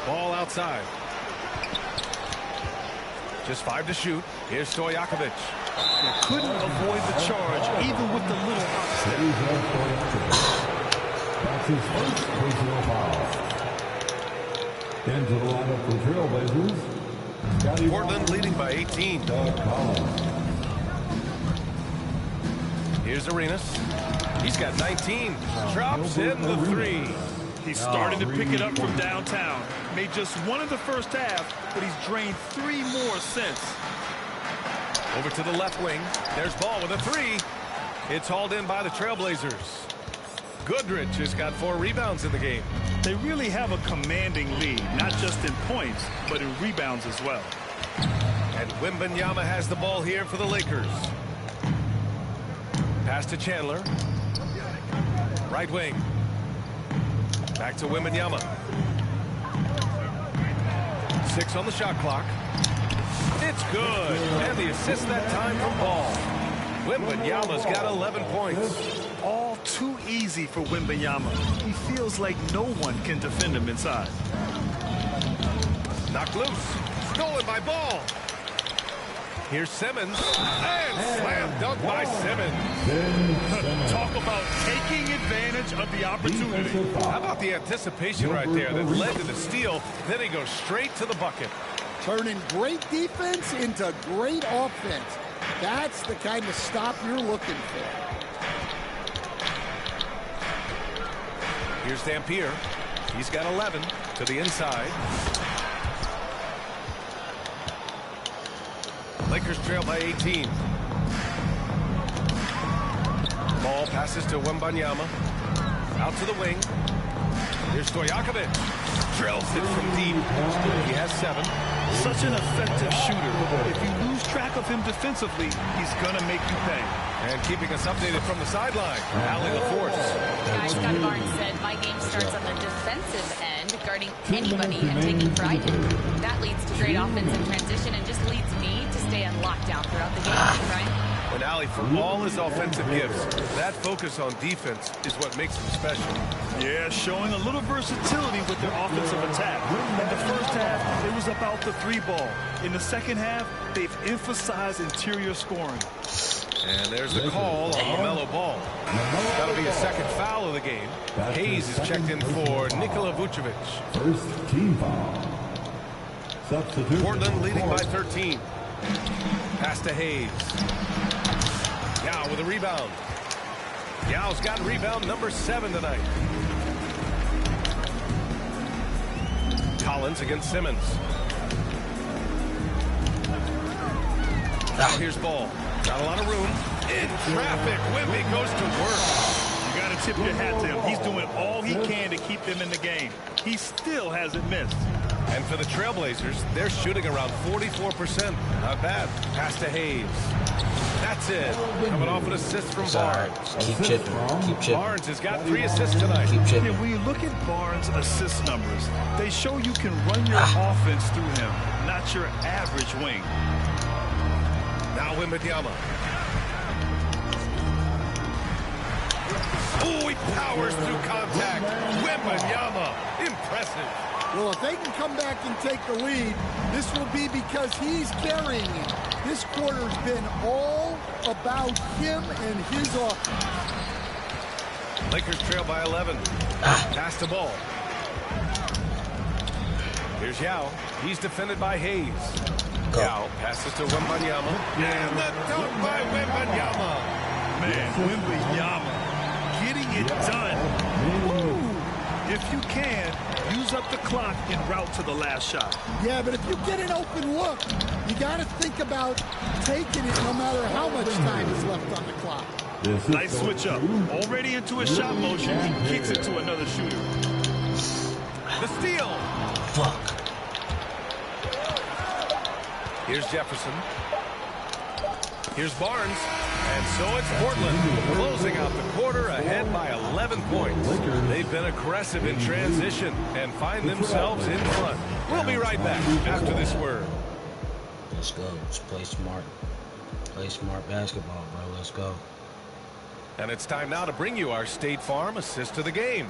Ball outside. Just 5 to shoot. Here's Stojakovic. Couldn't avoid the charge, even with the little hop step. That's his first personal foul. Into the lineup for Trailblazers. Portland leading by 18. Here's Arenas. He's got 19. Drops in the 3. He's starting to pick it up from downtown. Made just 1 in the first half, but he's drained 3 more since. Over to the left wing. There's Ball with a 3. It's hauled in by the Trailblazers. Goodrich has got 4 rebounds in the game. They really have a commanding lead, not just in points, but in rebounds as well. And Wembanyama has the ball here for the Lakers. Pass to Chandler. Right wing. Back to Wembanyama. 6 on the shot clock. It's good. And the assist that time from Ball. Wembanyama's got 11 points. All too easy for Wembanyama. He feels like no one can defend him inside. Knocked loose. Stolen by Ball. Here's Simmons. And slam dunk by Simmons. Talk about taking advantage of the opportunity. How about the anticipation right there that led to the steal? Then he goes straight to the bucket. Turning great defense into great offense. That's the kind of stop you're looking for. Here's Dampier. He's got 11 to the inside. Lakers trail by 18. Ball passes to Wembanyama. Out to the wing. Here's Stojakovic. Drills it from deep. He has 7. Such an effective shooter. If you lose track of him defensively, he's going to make you pay. And keeping us updated from the sideline, Allie LaForce. Guys, Scotty Barnes said, my game starts on the defensive end, guarding anybody and taking pride in it. That leads to great offense in transition and just leads me to stay on lockdown throughout the game, right? And Allie, for all his offensive gifts, that focus on defense is what makes him special. Yeah, showing a little versatility with their offensive attack. In the first half, it was about the 3-ball. In the second half, they've emphasized interior scoring. And there's the call on LaMelo Ball. That'll be a second foul of the game. Hayes is checked in for Nikola Vucevic. First team foul. Substitute. Portland leading by 13. Pass to Hayes. Yao with a rebound. Yao's got rebound number 7 tonight. Collins against Simmons. Now here's Ball. Got a lot of room. In traffic. Wemby goes to work. You got to tip your hat to him. He's doing all he can to keep them in the game. He still hasn't missed. And for the Trailblazers, they're shooting around 44%. Not bad. Pass to Hayes. That's it. Coming off an assist from Barnes. Keep chipping. Keep chipping. Barnes has got 3 assists tonight. Keep chipping. And when you look at Barnes' assist numbers, they show you can run your offense through him, not your average wing. Now Wembanyama. Oh, he powers through contact. Wembanyama. Impressive. Well, if they can come back and take the lead, this will be because he's carrying it. This quarter's been all about him and his offense. Lakers trail by 11. Pass the ball. Here's Yao. He's defended by Hayes. Yao passes to Wembanyama. And the dunk by Wembanyama. Man, Wembanyama getting it done. Woo! If you can, use up the clock en route to the last shot. Yeah, but if you get an open look, you got to think about taking it no matter how much time is left on the clock. Nice switch up. Already into a shot motion, he kicks it to another shooter. The steal. Fuck. Here's Jefferson. Here's Barnes. And so it's Portland closing out the quarter ahead by 11 points. They've been aggressive in transition and find themselves in front. We'll be right back after this word. Let's go. Let's play smart. Play smart basketball, bro. Let's go. And it's time now to bring you our State Farm assist to the game.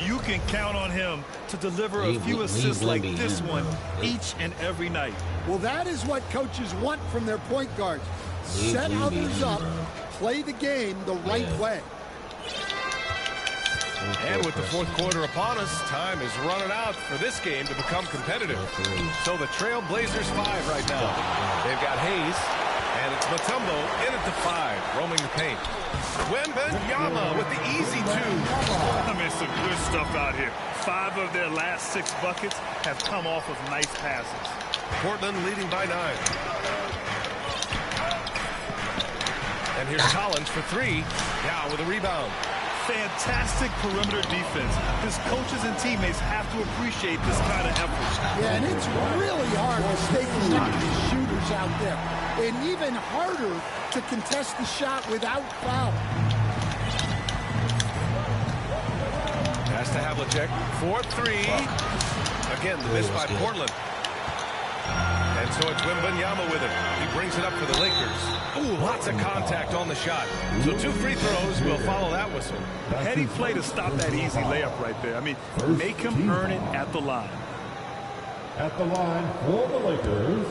You can count on him to deliver a few assists like this one each and every night. Well, that is what coaches want from their point guards. Set others up, play the game the right way. And with the fourth quarter upon us, time is running out for this game to become competitive. So the Trailblazers 5 right now. They've got Hayes, and it's Mutombo in at the 5, roaming the paint. Wembanyama with the easy 2. I mean, some good stuff out here. 5 of their last 6 buckets have come off of nice passes. Portland leading by 9. And here's Collins for 3. Now with a rebound. Fantastic perimeter defense. His coaches and teammates have to appreciate this kind of effort. Yeah, and it's really hard to stay connected with these shooters out there. And even harder to contest the shot without foul. Pass to Havlicek for 3. Again, the miss by Portland. And So it's Wembanyama with it. He brings it up for the Lakers. Ooh, lots of contact on the shot. So 2 free throws will follow that whistle. Heady play to stop that easy layup right there. I mean, make him earn it at the line. At the line for the Lakers,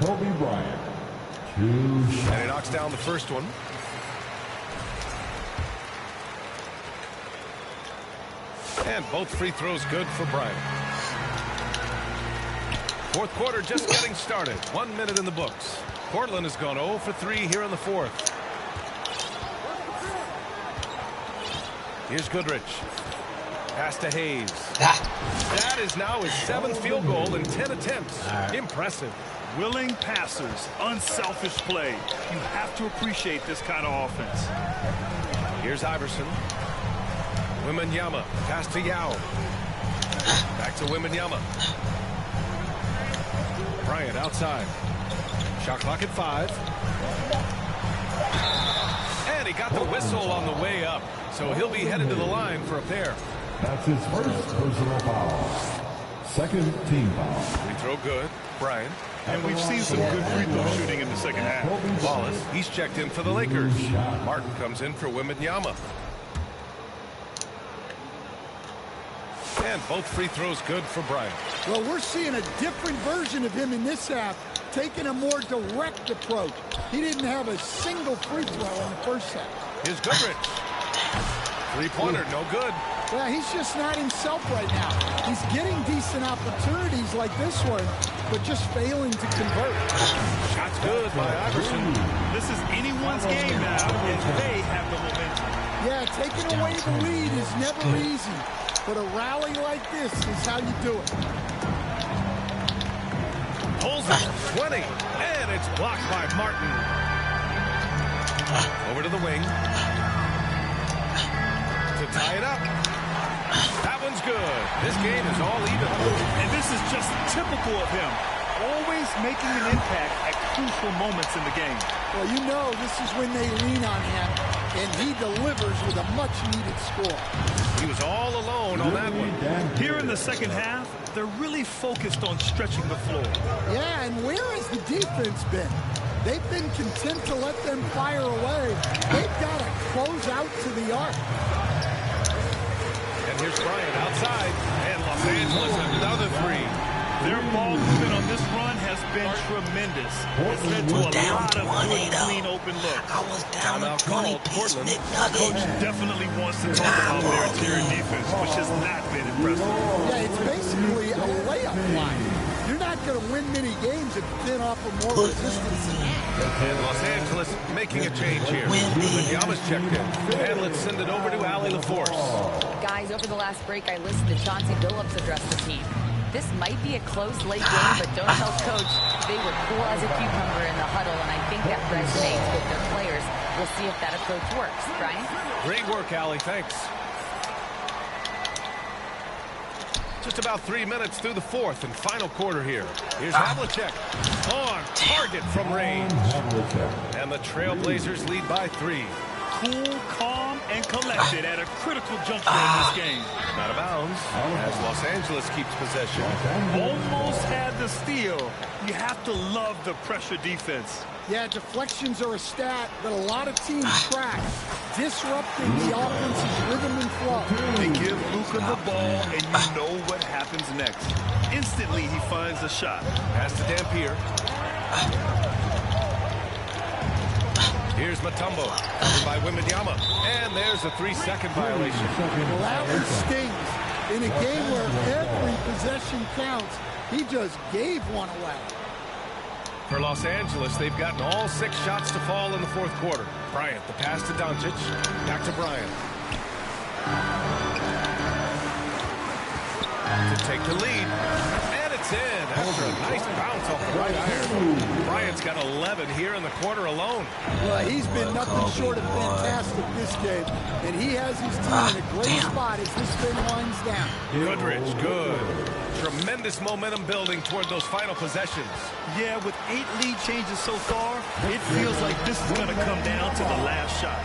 Kobe Bryant. 2 shots. And he knocks down the first one. And both free throws good for Bryant. Fourth quarter just getting started. 1 minute in the books. Portland has gone 0 for 3 here in the fourth. Here's Goodrich. Pass to Hayes. That is now his 7th field goal in 10 attempts. Impressive. Willing passers, unselfish play. You have to appreciate this kind of offense. Here's Iverson. Wembanyama. Pass to Yao. Back to Wembanyama. Bryant outside. Shot clock at 5. And he got the whistle on the way up. So he'll be headed to the line for a pair. That's his first personal foul. Second team foul. Free throw good. Bryant. And we've seen some good free throw shooting in the second half. Wallace, he's checked in for the Lakers. Martin comes in for Wembanyama. And both free throws good for Bryant. Well, we're seeing a different version of him in this half, taking a more direct approach. He didn't have a single free throw in the first half. Here's Goodrich. Three-pointer, no good. Well, he's just not himself right now. He's getting decent opportunities like this one, but just failing to convert. Shot's good by Iverson. This is anyone's game now, and they have the momentum. Yeah, taking away the lead is never easy, but a rally like this is how you do it. Pulls it, 20, and it's blocked by Martin. Over to the wing. To tie it up. That one's good. This game is all even. And this is just typical of him. Always making an impact at crucial moments in the game. Well, you know this is when they lean on him, and he delivers with a much-needed score. He was all alone on that one. Here in the second half, they're really focused on stretching the floor. Yeah, and where has the defense been? They've been content to let them fire away. They've got to close out to the arc. And here's Bryant outside, and Los Angeles another 3. Their ball movement on this run has been tremendous. It's led to a lot of good, clean, open looks. Timeout called. Portland. Coach definitely wants to talk about their interior defense, which has not been impressive. Yeah, it's basically a layup line. You're not going to win many games if you can't offer more resistance than that. And Los Angeles making a change here. Wembanyama's checked in. And let's send it over to Allie LaForce. Guys, over the last break, I listened to Chauncey Billups address the team. This might be a close late game, but don't tell Coach. They were cool as a cucumber in the huddle, and I think that resonates with their players. We'll see if that approach works. Brian? Great work, Allie. Thanks. Just about 3 minutes through the fourth and final quarter here. Here's Havlicek on target from range. And the Trailblazers lead by 3. Cool, calm, and collected at a critical juncture in this game. Out of bounds as Los Angeles keeps possession. Almost had the steal. You have to love the pressure defense. Yeah, deflections are a stat that a lot of teams track, disrupting the offense's rhythm and flow. They give Luka the ball, and you know what happens next. Instantly, he finds a shot. Pass to Dampier. Here's Mutombo by Wembanyama, and there's a 3-second violation. Well, that one stings. In a game where every possession counts, he just gave one away. For Los Angeles, they've gotten all 6 shots to fall in the fourth quarter. Bryant, the pass to Doncic. Back to Bryant. To take the lead. And it's in after a nice bounce off the right iron. Bryant's got 11 here in the quarter alone. Well, he's been nothing short of fantastic this game, and he has his team in a great spot as this thing winds down. Goodrich, good. Tremendous momentum building toward those final possessions. Yeah, with 8 lead changes so far, it feels like this is going to come down to the last shot.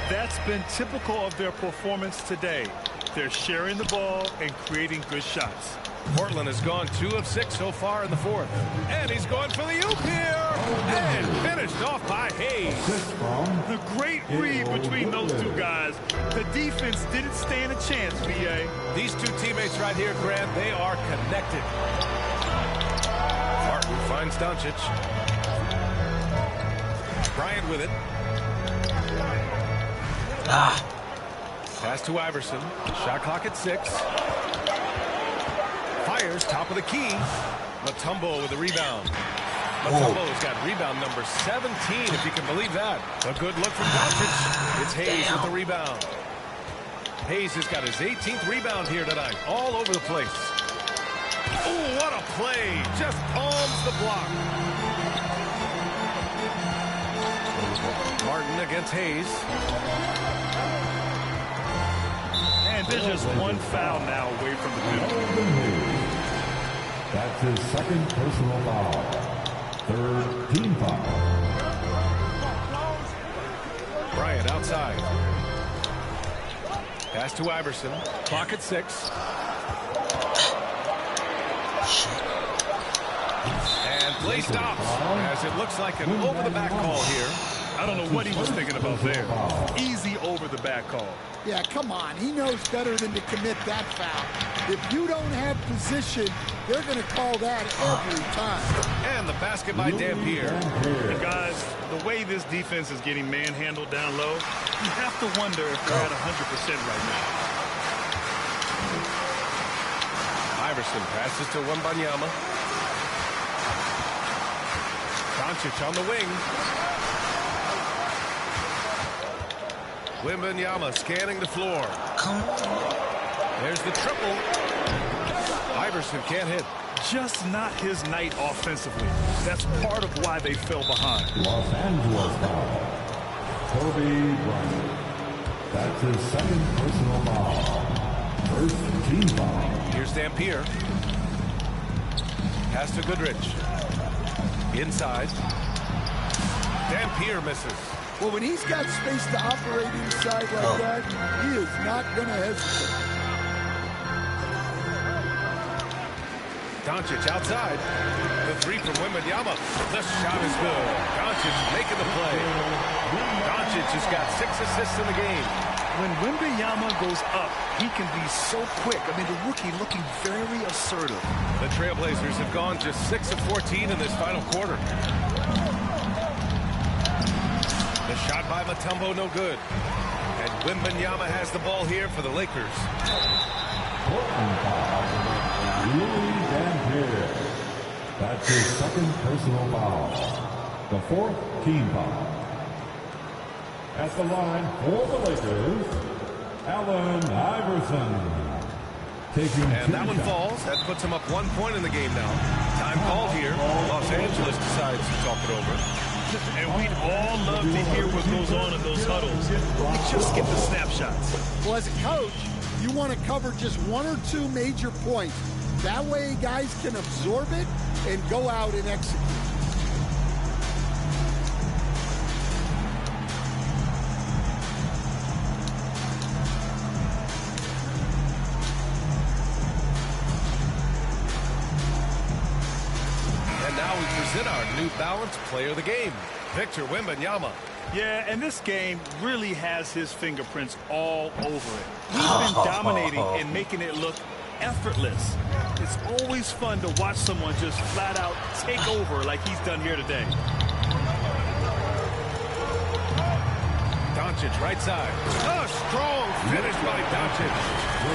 That's been typical of their performance today. They're sharing the ball and creating good shots. Portland has gone 2 of 6 so far in the fourth. And he's going for the oop here. And finished off by Hayes. The great read between those two guys. The defense didn't stand a chance, BA. These two teammates right here, Grant, they are connected. Martin finds Doncic. Bryant with it. Pass to Iverson. Shot clock at 6. Fires, top of the key. Mutombo with the rebound. Mutombo's got rebound number 17, if you can believe that. A good look from Doncic. It's Hayes with the rebound. Hayes has got his 18th rebound here tonight. All over the place. Oh, what a play. Just palms the block. Martin against Hayes. And there's just one foul now away from the middle. That's his second personal foul. Third team foul. Bryant outside. Pass to Iverson. Clock at 6. And play stops as it looks like an over-the-back call here. I don't know what he was thinking about there. Easy over-the-back call. Yeah, come on. He knows better than to commit that foul. If you don't have position, they're going to call that every time. And the basket by Dampier. And guys, the way this defense is getting manhandled down low, you have to wonder if they're at 100% right now. Iverson passes to Wembanyama. Doncic on the wing. Wembanyama scanning the floor. There's the triple. Iverson can't hit. Just not his night offensively. That's part of why they fell behind. Los Angeles foul. Kobe Bryant. That's his second personal foul. First team foul. Here's Dampier. Pass to Goodrich. Inside. Dampier misses. Well, when he's got space to operate inside like that, he is not going to hesitate. Doncic outside. The three from Wembanyama. The shot is good. Doncic making the play. Doncic has got 6 assists in the game. When Wembanyama goes up, he can be so quick. I mean, the rookie looking very assertive. The Trailblazers have gone just 6 of 14 in this final quarter. The shot by Mutombo, no good. And Wembanyama has the ball here for the Lakers. Portland foul. Louis Dampier. That's his second personal foul. The fourth team foul. At the line for the Lakers, Allen Iverson. And that one falls. That puts him up 1 point in the game now. Time called here. Los Angeles decides to talk it over. And we'd all love to hear what goes on in those huddles. We just get the snapshots. Well, as a coach, you want to cover just 1 or 2 major points. That way guys can absorb it and go out and execute. Our New Balance player of the game, Victor Wembanyama. Yeah, and this game really has his fingerprints all over it. He's been dominating and making it look effortless. It's always fun to watch someone just flat out take over like he's done here today. Doncic right side. A strong finish by Doncic.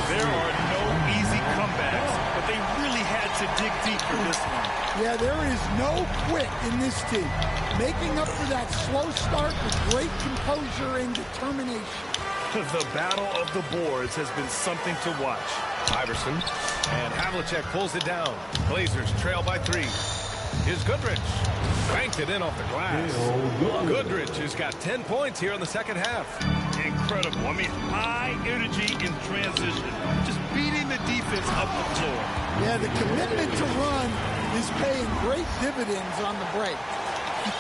There are no easy comebacks, but they really had to dig deep for this one. Yeah, there is no quit in this team. Making up for that slow start with great composure and determination. The battle of the boards has been something to watch. Iverson and Havlicek pulls it down. Blazers trail by 3. Here's Goodrich. Banked it in off the glass. Goodrich has got 10 points here in the second half. Incredible. I mean, high energy in transition. Just beating the defense up the floor. Yeah, the commitment to run is paying great dividends on the break.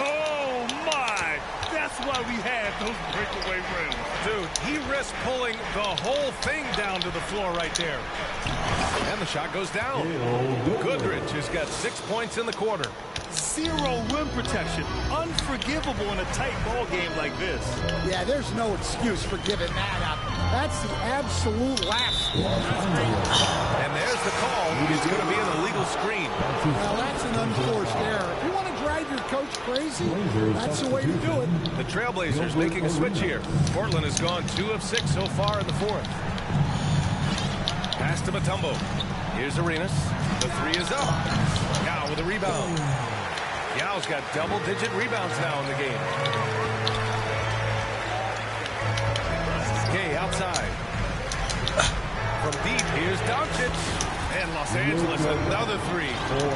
Oh, my. That's why we had those breakaway rims. Dude, he risked pulling the whole thing down to the floor right there. And the shot goes down. Goodrich has got 6 points in the quarter. Zero rim protection. Unforgivable in a tight ball game like this. Yeah, there's no excuse for giving that up. That's the absolute last. And there's the call. It's going to be an illegal screen. Well, that's an unforced error. If you want to drive your coach crazy, that's the way to do it. The Trailblazers making a switch here. Portland has gone 2 of 6 so far in the fourth. Pass to Mutombo. Here's Arenas. The three is up. Yao with a rebound. Yao's got double-digit rebounds now in the game. Gay outside. From deep, here's Doncic. And Los Angeles, another three.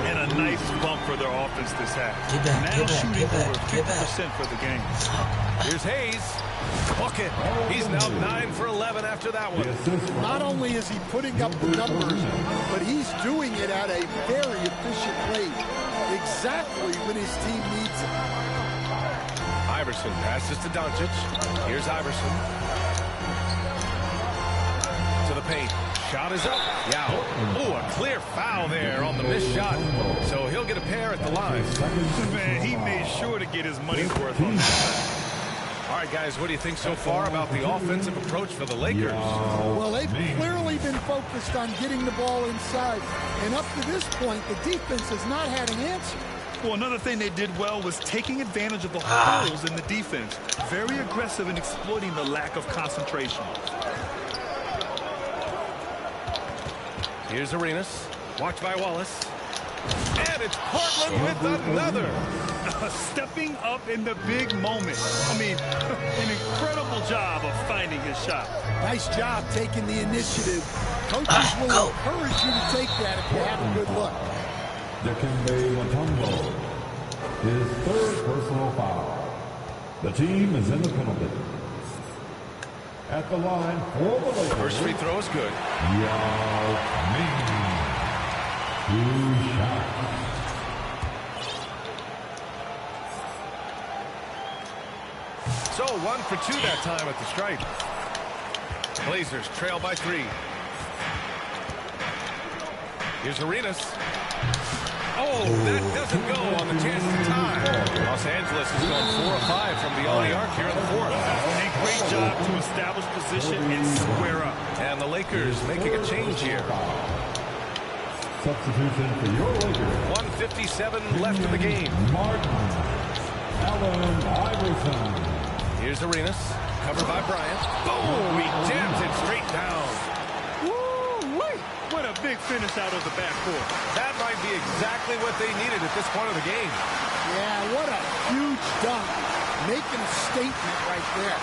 And a nice bump for their offense this half. Now shooting over 50% for the game. Here's Hayes. Bucket. He's now 9 for 11 after that one. Not only is he putting up the numbers, but he's doing it at a very efficient rate. Exactly when his team needs it. Iverson passes to Doncic. Here's Iverson. To the paint. Shot is up. Yao. Oh, a clear foul there on the missed shot. So he'll get a pair at the line. Man, he made sure to get his money's worth on that. All right, guys, what do you think so far about the offensive approach for the Lakers? Well, they've clearly been focused on getting the ball inside. And up to this point, the defense has not had an answer. Well, another thing they did well was taking advantage of the holes in the defense. Very aggressive in exploiting the lack of concentration. Here's Arenas. Watched by Wallace. And it's Portland with another. Stepping up in the big moment. I mean, an incredible job of finding his shot. Nice job taking the initiative. Coaches will encourage you to take that if you have a good look. Dikembe Mutombo, his third personal foul. The team is in the penalty. At the line for the Lakers. First free throw is good. Yao Ming. 2 shots. So 1 for 2 that time at the stripe. Blazers trail by 3. Here's Arenas. Oh, that doesn't go on the chance to tie. Los Angeles has gone 4 of 5 from beyond the arc here in the fourth. A great job to establish position and square up. And the Lakers making a change here. Substitution for your Lakers. 1:57 left in the game. Martin. Allen Iverson. Here's Arenas. Covered by Bryant. Boom! He jams it straight down. Woo-wee! What a big finish out of the backcourt. That might be exactly what they needed at this point of the game. Yeah, what a huge dunk. Making a statement right there.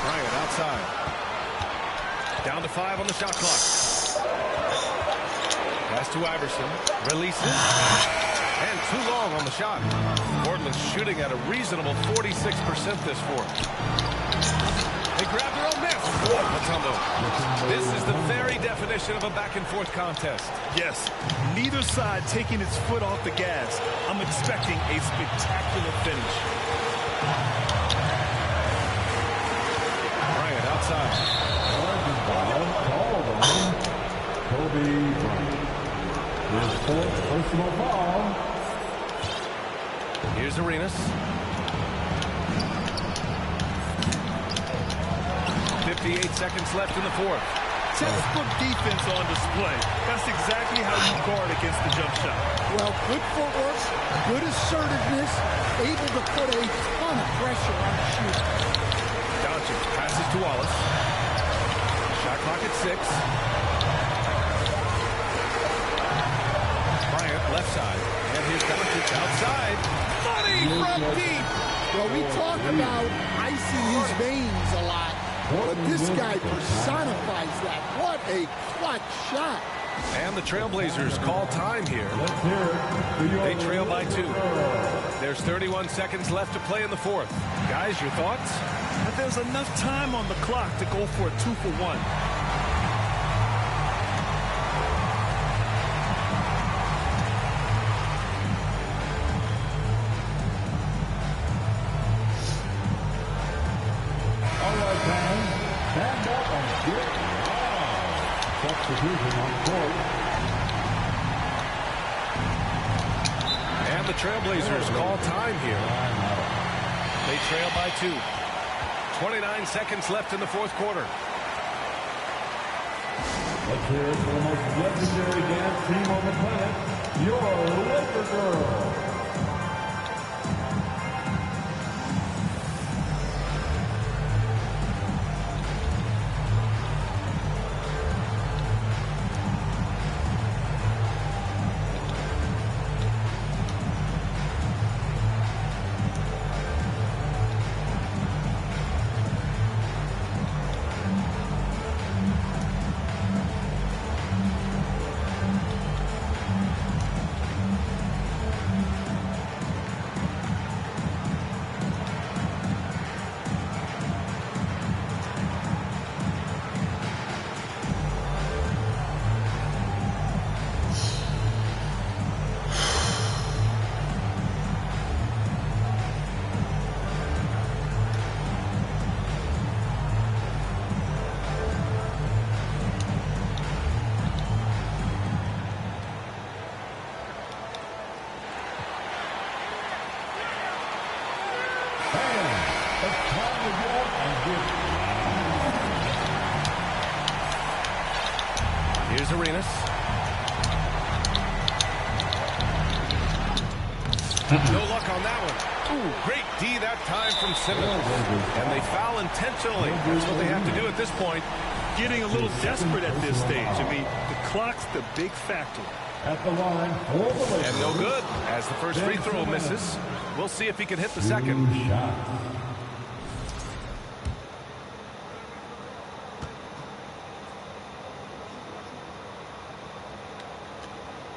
Bryant outside. Down to 5 on the shot clock. Pass to Iverson. Releases. And too long on the shot. Portland's shooting at a reasonable 46% this fourth. They grab their own miss. Mutombo. This is the very definition of a back-and-forth contest. Yes, neither side taking its foot off the gas. I'm expecting a spectacular finish. Bryant outside. Called on Kobe Bryant. His 4th personal foul. Here's Arenas. 58 seconds left in the fourth. Textbook defense on display. That's exactly how you guard against the jump shot. Well, good footwork, good assertiveness, able to put a ton of pressure on the shooter. Doncic passes to Wallace. Shot clock at 6. Bryant left side. And here's Doncic outside. Money from deep. Well, we talk about icing his veins a lot, but this guy personifies that. What a clutch shot. And the Trailblazers call time here. They trail by 2. There's 31 seconds left to play in the fourth. Guys, your thoughts? But there's enough time on the clock to go for a 2-for-1. Substitution on court. And the Trailblazers call time here. They trail by 2. 29 seconds left in the fourth quarter. Let's hear it for the most legendary dance team on the planet, your Laker Girls. Here's Arenas. No luck on that one. Ooh, great D that time from Simmons. And they foul intentionally. That's what they have to do at this point. Getting a little desperate at this stage. I mean, the clock's the big factor. At the line for the Lakers. And no good as the first free throw misses. We'll see if he can hit the second.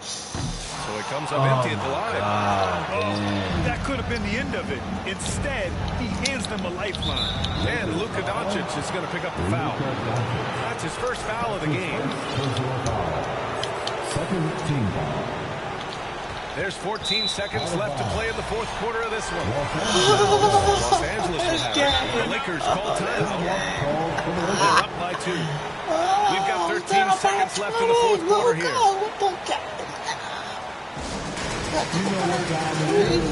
So he comes up empty at the line. That could have been the end of it. Instead, he hands them a lifeline. And Luka Doncic is going to pick up the foul. That's his first foul of the game. Second team foul. There's 14 seconds left to play in the fourth quarter of this one. Los Angeles will have it. The Lakers call timeout. They're up by 2. We've got 13 seconds left in the fourth quarter here. You know what time it is?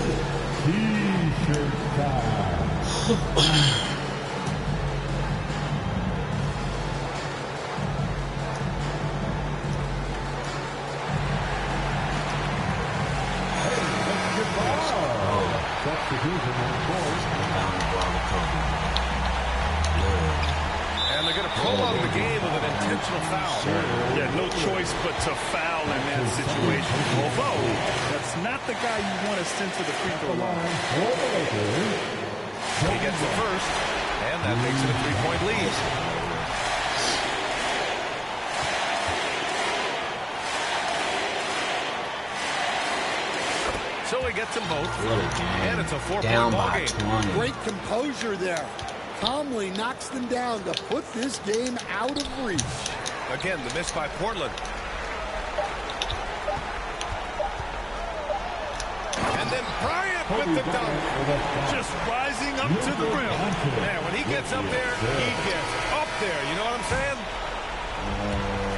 T-shirt time. And they're going to prolong the game with an intentional foul. Yeah, no choice but to foul in that situation. Although, that's not the guy you want to send to the free throw line. He gets the first, and that makes it a 3-point lead. So he gets them both, and it's a 4-point ball game. Great composure there. Calmly knocks them down to put this game out of reach. Again, the miss by Portland. And then Bryant with the dunk. Just rising up to the rim. Man, when he gets up there, he gets up there. You know what I'm saying?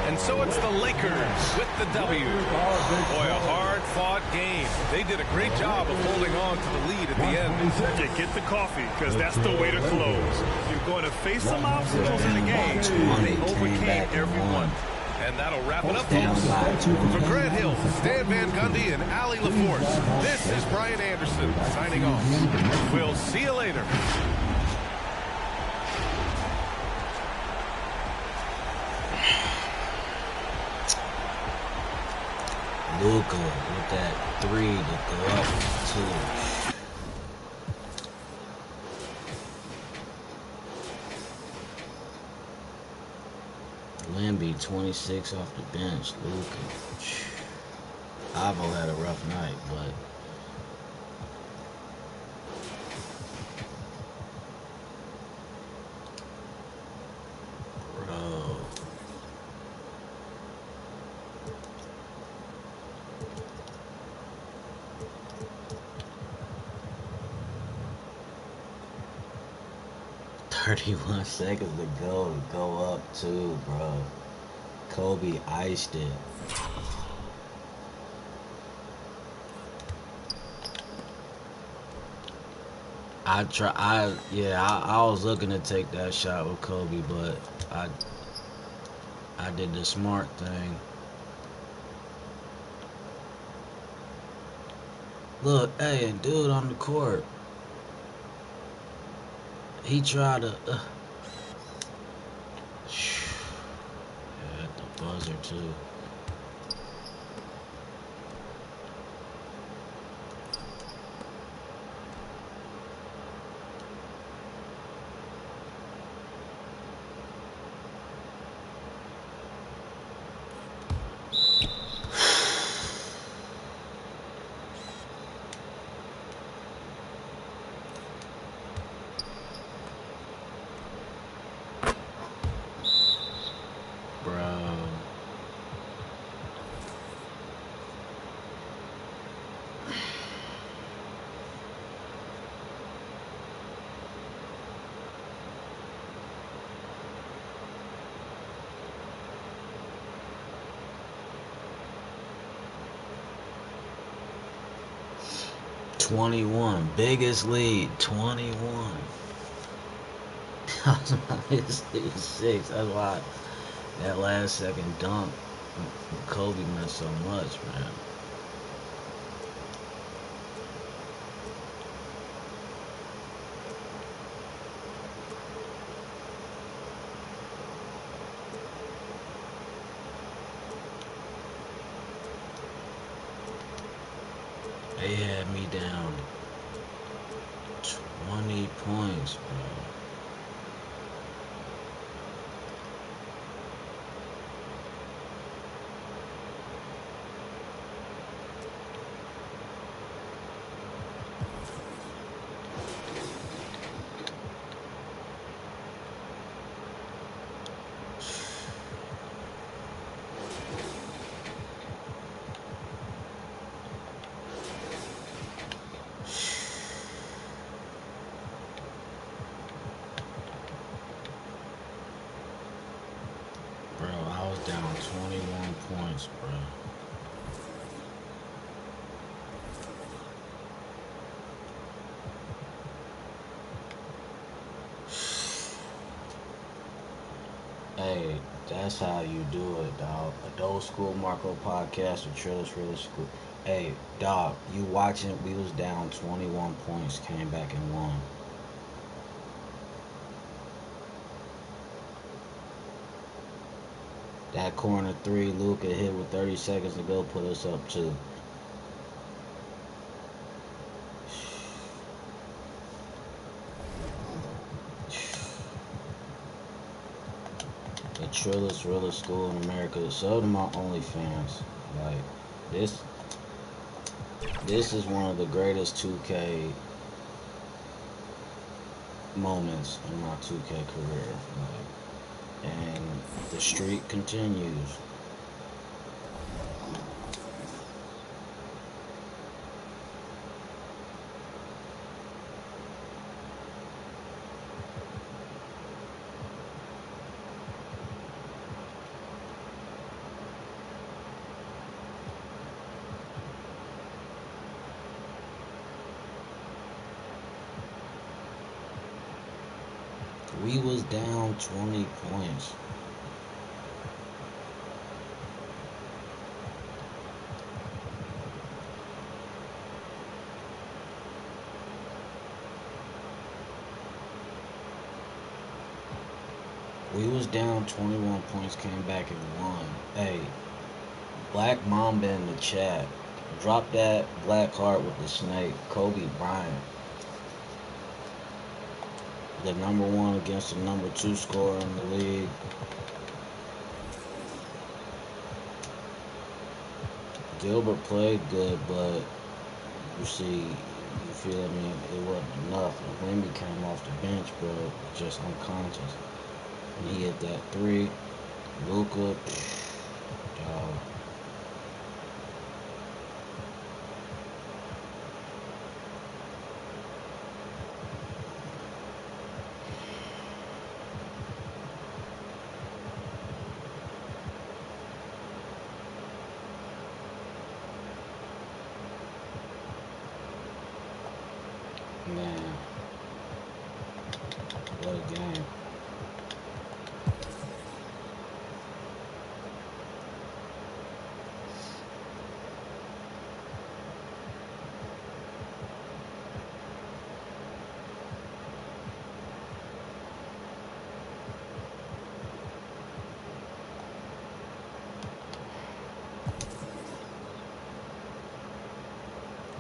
And so it's the Lakers with the W. Boy, a hard-fought game. They did a great job of holding on to the lead at the end. Yeah, get the coffee, because that's the way to close. You're going to face some obstacles in the game. They overcame every one. And that'll wrap it up, folks. For Grant Hill, Stan Van Gundy, and Allie LaForce, this is Brian Anderson signing off. We'll see you later. Luka with that 3 to go up 2. Lamby 26 off the bench. Luka. Avo had a rough night, but bro. 31 seconds to go up too, bro. Kobe iced it. I was looking to take that shot with Kobe, but I did the smart thing. Look, hey, dude on the court. He tried to at the buzzer too. $21, biggest lead, 21. I was about to hit 6. That's why that last second dunk, Kobe meant so much, man. They had me down 20 points, bro. Down 21 points, bro. Hey, that's how you do it, dog. Adult School Marco Podcast or TRILLEST School. Hey, dog, you watching? We was down 21 points, came back and won. That corner 3, Luka hit with 30 seconds to go, put us up 2. The TRILLEST realest school in America. So to my OnlyFans. Like, this is one of the greatest 2K moments in my 2K career. Like, and the streak continues. We was down 20 points. We was down 21 points, came back and won. Hey, Black Mamba in the chat. Drop that black heart with the snake. Kobe Bryant. The #1 against the #2 scorer in the league. Gilbert played good, but you see, you feel me, it wasn't enough. And Wemby came off the bench, bro, just unconscious. And he hit that 3. Luka, dog. What a game.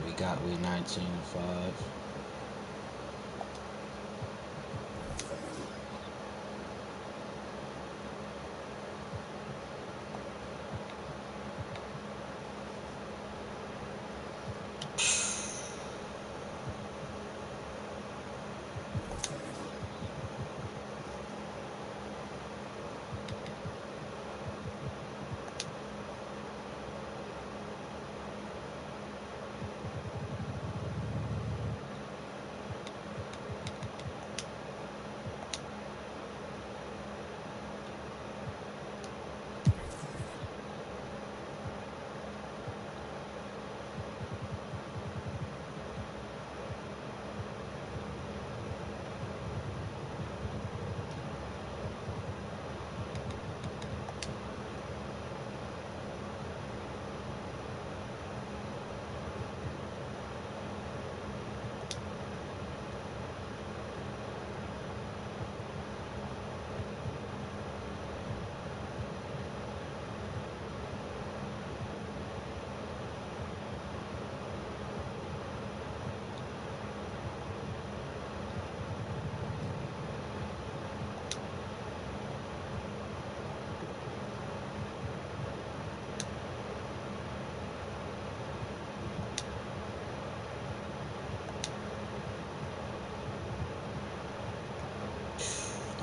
We 19-5.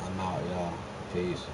I'm out, y'all. Peace.